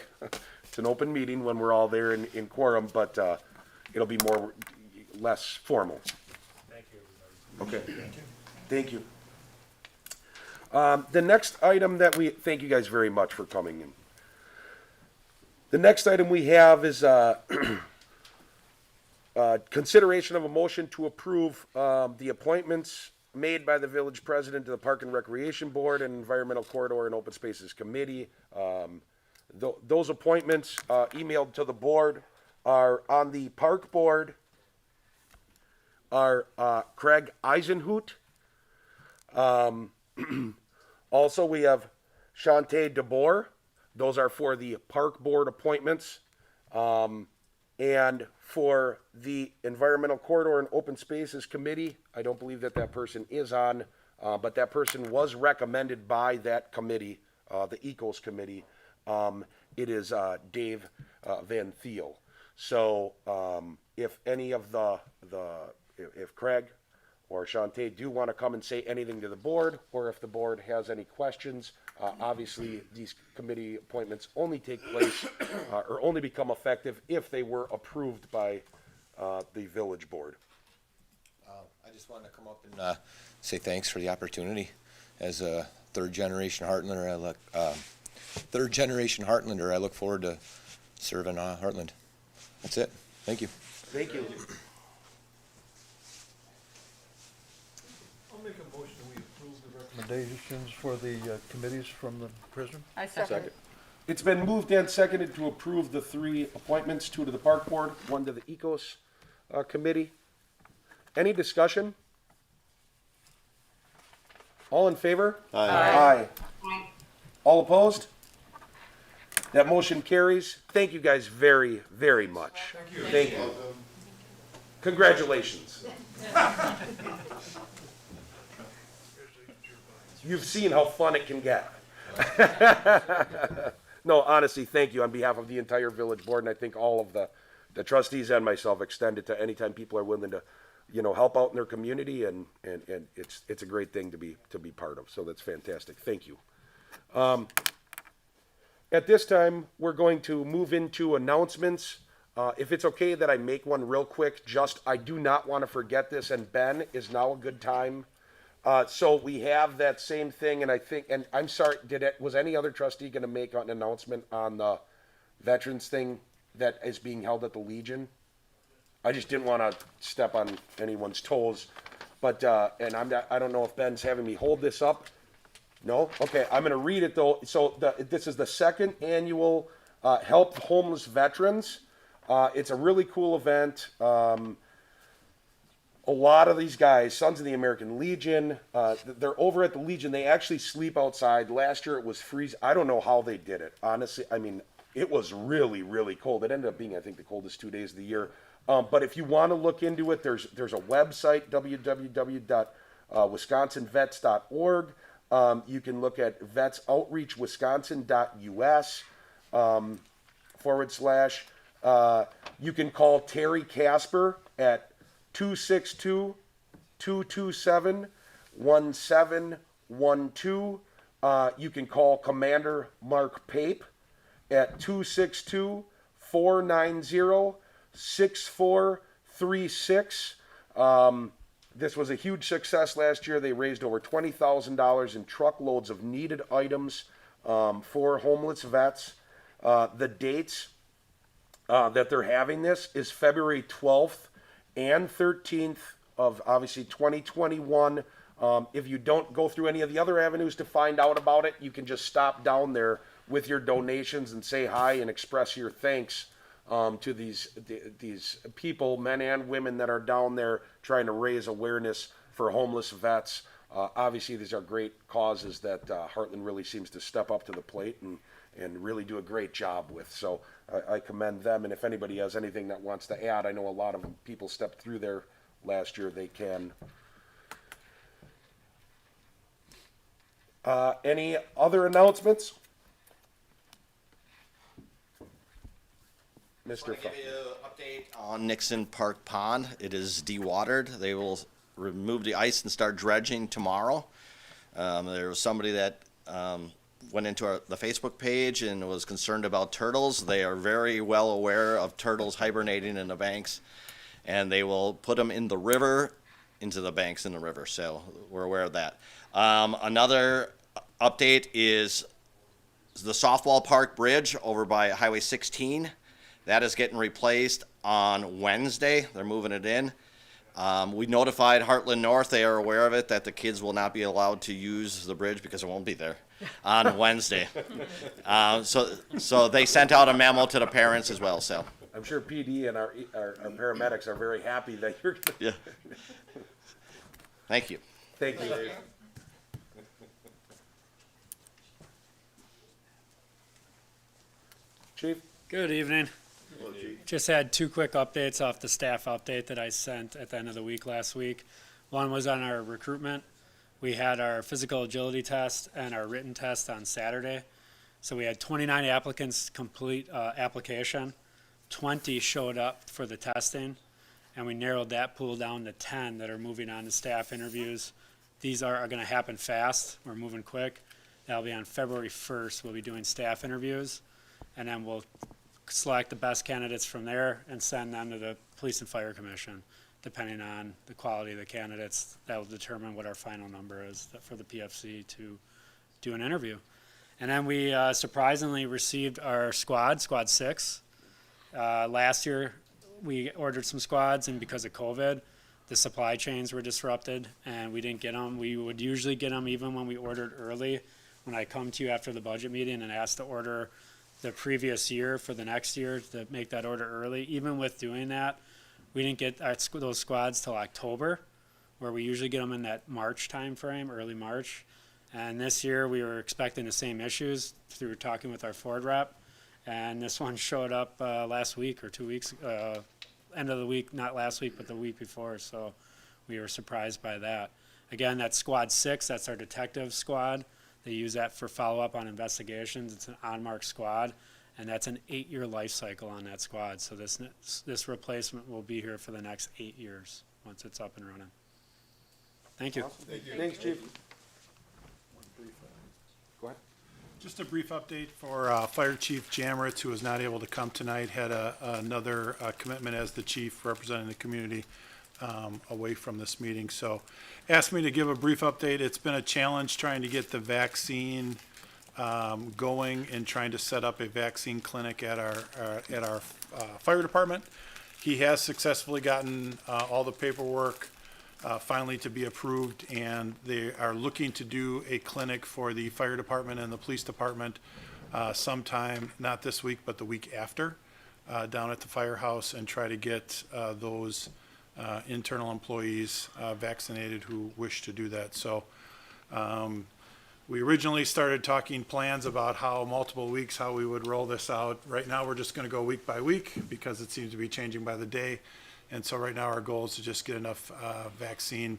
It's an open meeting when we're all there in quorum, but it'll be less formal. Thank you, everybody. Okay. Thank you. The next item thank you guys very much for coming in. The next item we have is consideration of a motion to approve the appointments made by the village president to the Park and Recreation Board and Environmental Corridor and Open Spaces Committee. Those appointments emailed to the board are on the Park Board are Craig Eisenhut. Also, we have Shantae DeBoer. Those are for the Park Board appointments. And for the Environmental Corridor and Open Spaces Committee, I don't believe that person is on, but that person was recommended by that committee, the Ecos Committee. It is Dave Van Thiel. So if any of if Craig or Shantae do want to come and say anything to the board, or if the board has any questions, obviously these committee appointments only take place or only become effective if they were approved by the village board. I just wanted to come up and say thanks for the opportunity. As a third generation Heartlander, I look forward to serving Heartland. That's it. Thank you. Thank you. I'll make a motion we approve the recommendations for the committees from the prison. I second. It's been moved and seconded to approve the 3 appointments, 2 to the Park Board, 1 to the Ecos Committee. Any discussion? All in favor? Aye. All opposed? That motion carries. Thank you guys very, very much. Thank you. Congratulations. You've seen how fun it can get. No, honestly, thank you on behalf of the entire village board, and I think all of the trustees and myself extend it to anytime people are willing to, help out in their community, and it's a great thing to be part of. So that's fantastic. Thank you. At this time, we're going to move into announcements. If it's okay that I make one real quick, I do not want to forget this, and Ben, is now a good time. So we have that same thing, and I'm sorry, was any other trustee going to make an announcement on the veterans thing that is being held at the Legion? I just didn't want to step on anyone's toes, but, and I don't know if Ben's having me hold this up. No? Okay, I'm going to read it though. So this is the 2nd annual Help Homeless Veterans. It's a really cool event. A lot of these guys, Sons of the American Legion, they're over at the Legion. They actually sleep outside. Last year it was freezing. I don't know how they did it. Honestly, I mean, it was really, really cold. It ended up being, I think, the coldest 2 days of the year. But if you want to look into it, there's a website, www.wisconsinvets.org. You can look at vetsoutreachwisconsin.us / you can call Terry Casper at 262-227-1712. You can call Commander Mark Pape at 262-490-6436. This was a huge success last year. They raised over $20,000 in truckloads of needed items for homeless vets. The dates that they're having this is February 12th and 13th of obviously 2021. If you don't go through any of the other avenues to find out about it, you can just stop down there with your donations and say hi and express your thanks to these people, men and women, that are down there trying to raise awareness for homeless vets. Obviously, these are great causes that Heartland really seems to step up to the plate and really do a great job with. So I commend them. And if anybody has anything that wants to add, I know a lot of people stepped through there last year. They can. Any other announcements? Mr. I'll give you an update on Nixon Park Pond. It is dewatered. They will remove the ice and start dredging tomorrow. There was somebody that went into the Facebook page and was concerned about turtles. They are very well aware of turtles hibernating in the banks, and they will put them in the river, into the banks in the river. So we're aware of that. Another update is the softball park bridge over by Highway 16. That is getting replaced on Wednesday. They're moving it in. We notified Heartland North, they are aware of it, that the kids will not be allowed to use the bridge because it won't be there on Wednesday. So they sent out a memo to the parents as well, so. I'm sure PD and our paramedics are very happy that you're gonna. Yeah. Thank you. Thank you. Chief? Good evening. Just had 2 quick updates off the staff update that I sent at the end of the week last week. One was on our recruitment. We had our physical agility test and our written test on Saturday. So we had 29 applicants complete application. 20 showed up for the testing, and we narrowed that pool down to 10 that are moving on to staff interviews. These are going to happen fast. We're moving quick. That'll be on February 1st. We'll be doing staff interviews, and then we'll select the best candidates from there and send them to the Police and Fire Commission. Depending on the quality of the candidates, that will determine what our final number is for the PFC to do an interview. And then we surprisingly received our Squad 6. Last year, we ordered some squads, and because of COVID, the supply chains were disrupted, and we didn't get them. We would usually get them even when we ordered early. When I come to you after the budget meeting and ask to order the previous year for the next year to make that order early. Even with doing that, we didn't get those squads till October, where we usually get them in that March timeframe, early March. And this year we were expecting the same issues through talking with our Ford rep. And this one showed up last week or 2 weeks, end of the week, not last week, but the week before. So we were surprised by that. Again, that's Squad 6, that's our detective squad. They use that for follow-up on investigations. It's an on-mark squad, and that's an 8-year life cycle on that squad. So this replacement will be here for the next 8 years once it's up and running. Thank you. Awesome. Thanks, Chief. Go ahead. Just a brief update for Fire Chief Jamrett, who was not able to come tonight, had another commitment as the chief representing the community away from this meeting. So asked me to give a brief update. It's been a challenge trying to get the vaccine going and trying to set up a vaccine clinic at our fire department. He has successfully gotten all the paperwork finally to be approved, and they are looking to do a clinic for the fire department and the police department sometime, not this week, but the week after, down at the firehouse, and try to get those internal employees vaccinated who wish to do that. So we originally started talking plans about how multiple weeks, how we would roll this out. Right now, we're just going to go week by week because it seems to be changing by the day. And so right now, our goal is to just get enough vaccine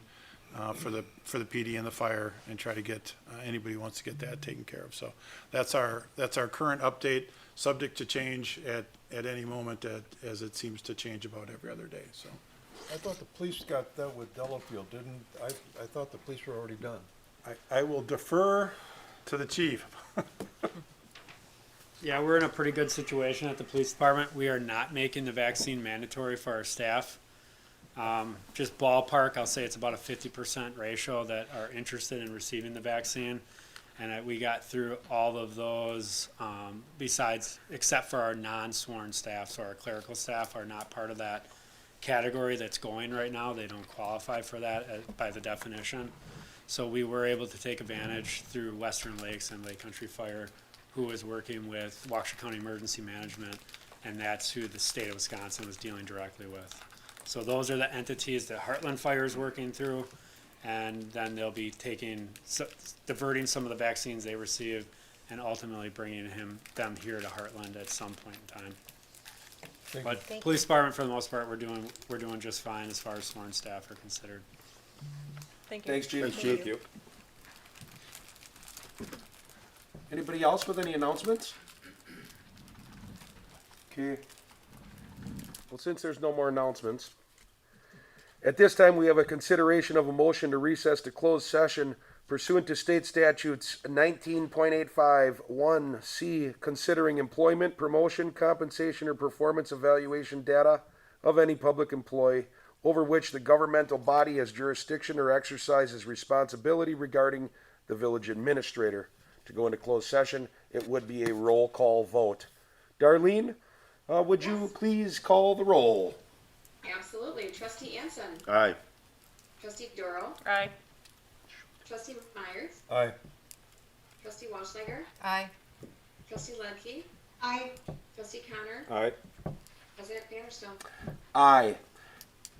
for the PD and the fire, and try to get anybody who wants to get that taken care of. So that's our current update, subject to change at any moment, as it seems to change about every other day. So I thought the police got that with Delafield, didn't, I thought the police were already done. I will defer to the chief. Yeah, we're in a pretty good situation at the police department. We are not making the vaccine mandatory for our staff. Just ballpark, I'll say it's about a 50% ratio that are interested in receiving the vaccine. And we got through all of those, except for our non-sworn staff. So our clerical staff are not part of that category that's going right now. They don't qualify for that by the definition. So we were able to take advantage through Western Lakes and Lake Country Fire, who was working with Waukesha County Emergency Management, and that's who the state of Wisconsin was dealing directly with. So those are the entities that Heartland Fire is working through, and then they'll be diverting some of the vaccines they receive and ultimately bringing them here to Heartland at some point in time. But police department, for the most part, we're doing just fine as far as sworn staff are considered. Thank you. Thanks, Chief. Thanks, Chief. Thank you. Anybody else with any announcements? Okay. Well, since there's no more announcements, at this time we have a consideration of a motion to recess to closed session pursuant to state statutes 19.85 1C, considering employment, promotion, compensation, or performance evaluation data of any public employee over which the governmental body has jurisdiction or exercises responsibility regarding the village administrator. To go into closed session, it would be a roll call vote. Darlene, would you please call the roll? Absolutely. Trustee Anson. Aye. Trustee Doro. Aye. Trustee Myers. Aye. Trustee Walsteiger. Aye. Trustee Ludtke. Aye. Trustee Connor. All right. President Vanderstone. Aye.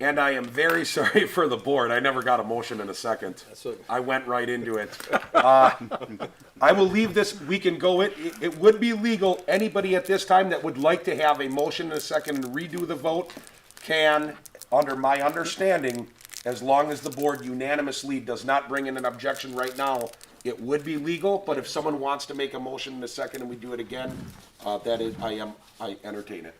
And I am very sorry for the board. I never got a motion in a second. I went right into it. I will leave this, we can go, it would be legal. Anybody at this time that would like to have a motion in a second and redo the vote can, under my understanding, as long as the board unanimously does not bring in an objection right now, it would be legal. But if someone wants to make a motion in a second and we do it again, I entertain it.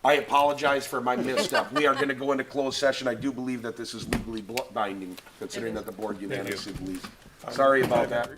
I apologize for my misstep. We are going to go into closed session. I do believe that this is legally binding, considering that the board unanimously believes. Sorry about that.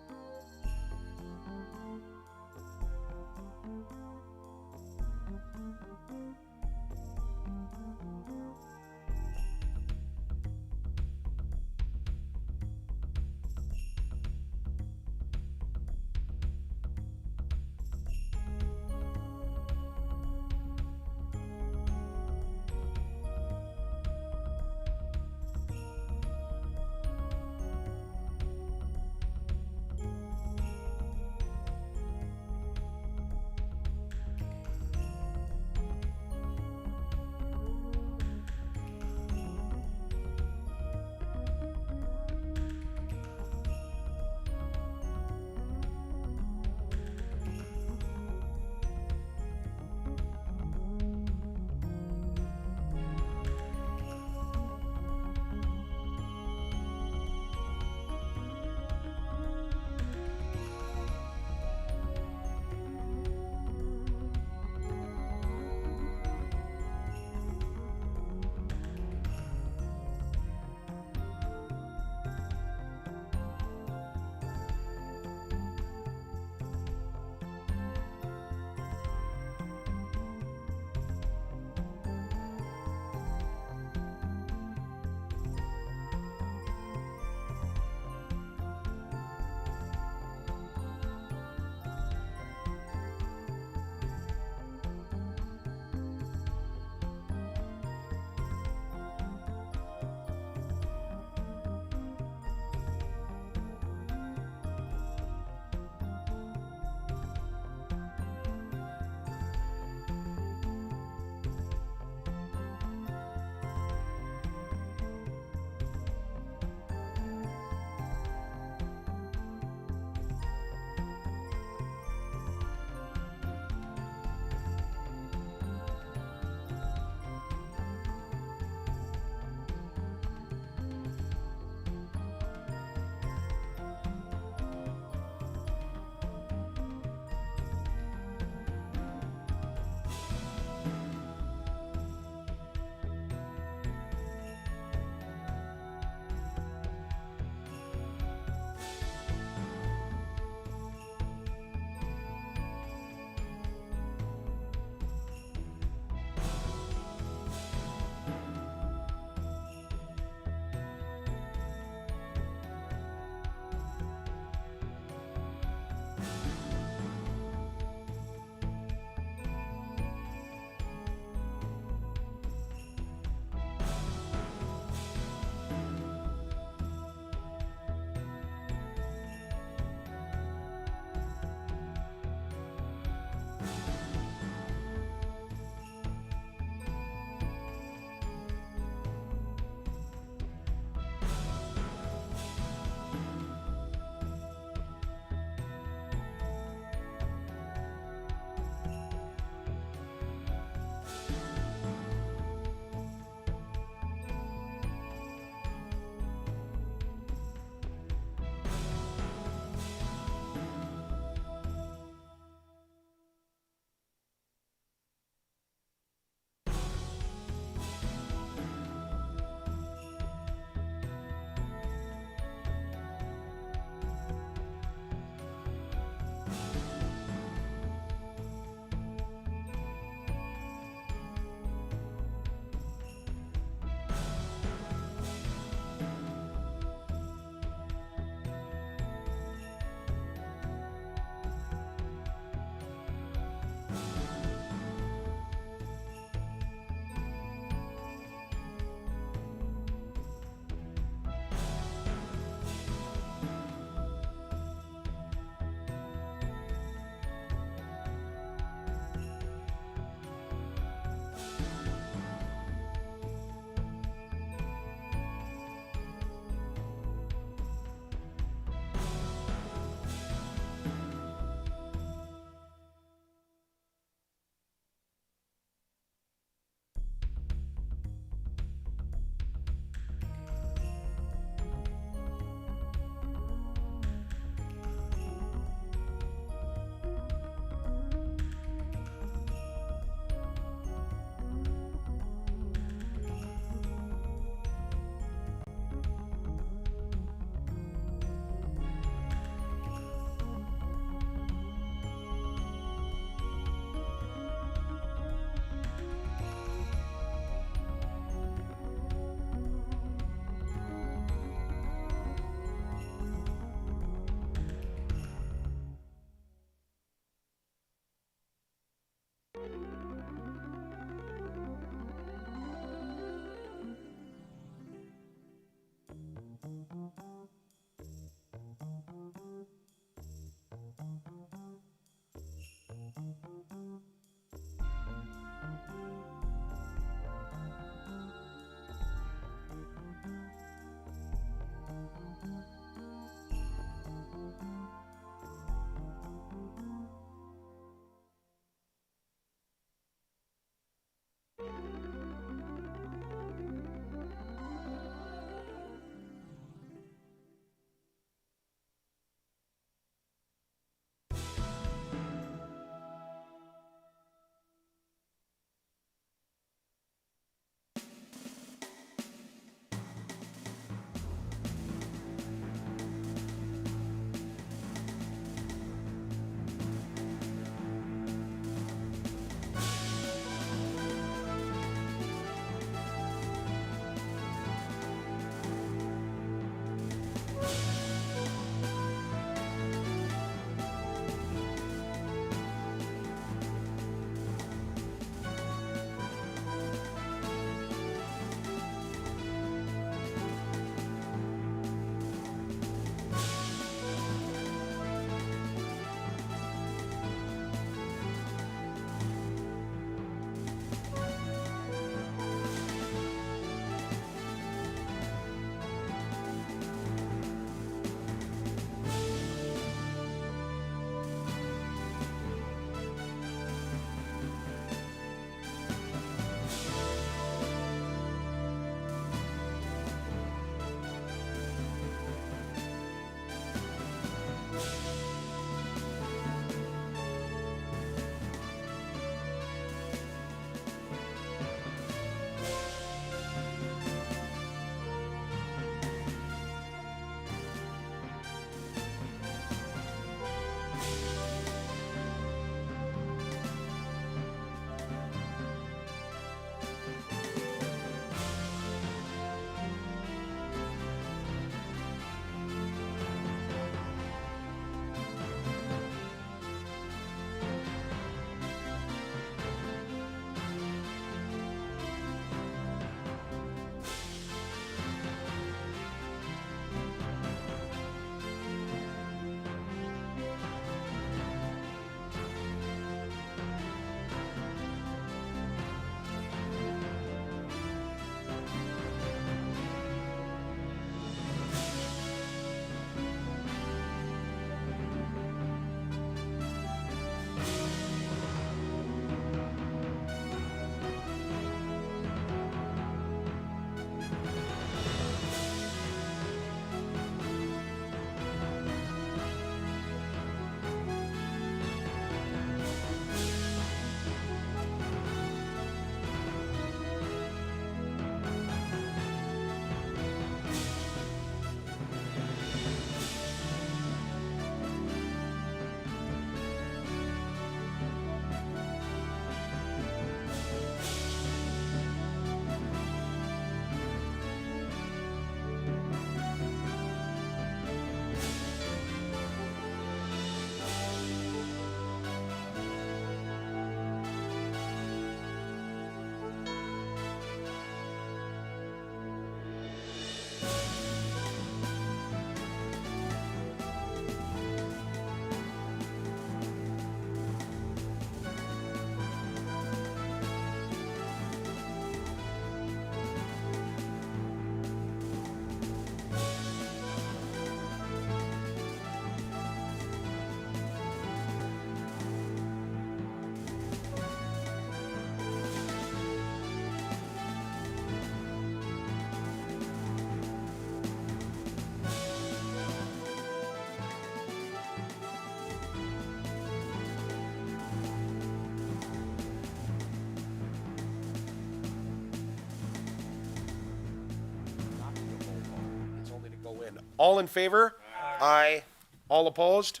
All in favor? Aye. All opposed?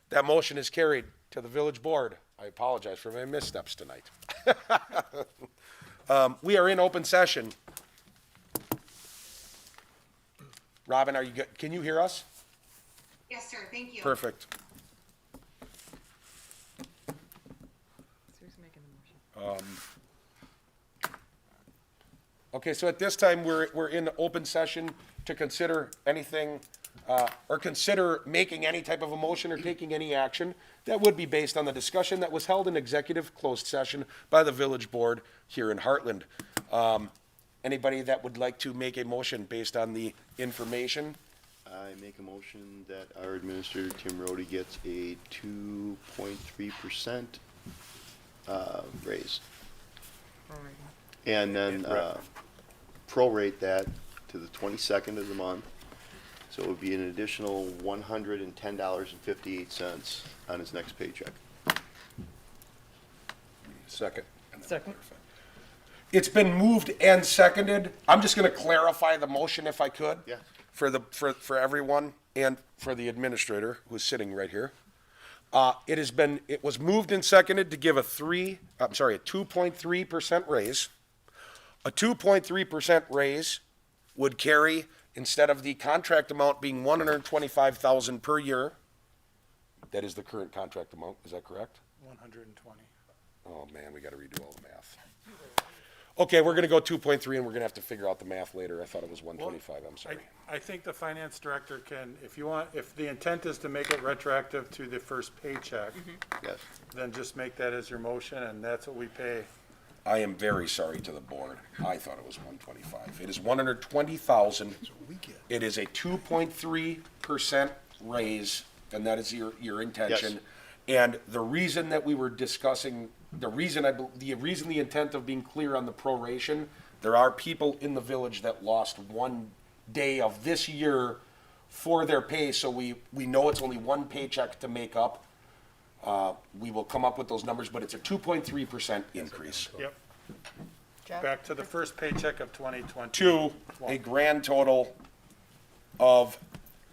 That motion is carried to the village board. I apologize for my missteps tonight. We are in open session. Robin, are you good? Can you hear us? Yes, sir, thank you. Perfect. So who's making the Okay, so at this time, we're in open session to consider anything, or consider making any type of a motion or taking any action that would be based on the discussion that was held in executive closed session by the village board here in Heartland. Anybody that would like to make a motion based on the information? I make a motion that our administrator, Tim Rhodey, gets a 2.3% raise. And then prorate that to the 22nd of the month. So it would be an additional $110.58 on his next paycheck. Second. Second. It's been moved and seconded. I'm just gonna clarify the motion if I could. Yeah. For everyone and for the administrator who's sitting right here. It was moved and seconded to give a 2.3% raise. A 2.3% raise would carry, instead of the contract amount being $125,000 per year, that is the current contract amount, is that correct? 120. Oh, man, we gotta redo all the math. Okay, we're gonna go 2.3 and we're gonna have to figure out the math later. I thought it was 125, I'm sorry. I think the finance director can, if the intent is to make it retroactive to the first paycheck, Yes. then just make that as your motion, and that's what we pay. I am very sorry to the board. I thought it was 125. It is 120,000. It is a 2.3% raise, and that is your intention. And the reason that we were discussing, the reason the intent of being clear on the proration, there are people in the village that lost one day of this year for their pay, so we know it's only one paycheck to make up. We will come up with those numbers, but it's a 2.3% increase. Yep. Jeff? Back to the first paycheck of 2020. To a grand total of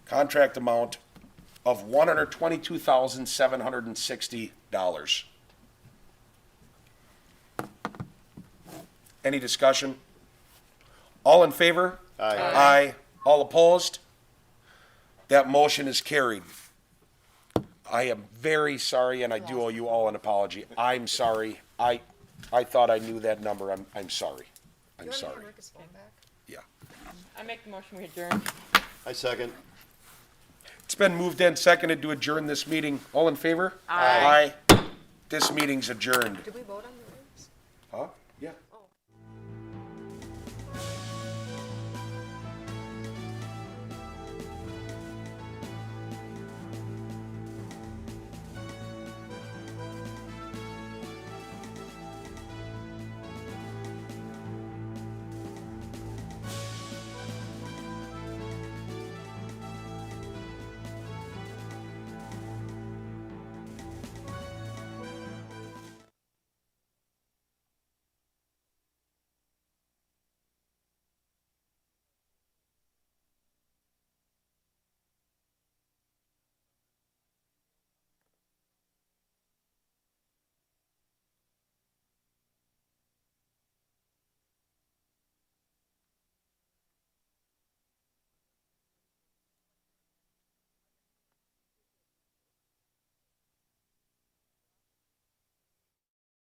contract amount of $122,760. Any discussion? All in favor? Aye. Aye. All opposed? That motion is carried. I am very sorry, and I do owe you all an apology. I'm sorry. I thought I knew that number. I'm sorry. I'm sorry. Yeah. I make the motion we adjourn. I second. It's been moved and seconded to adjourn this meeting. All in favor? Aye. Aye. This meeting's adjourned. Did we vote on the raise? Huh?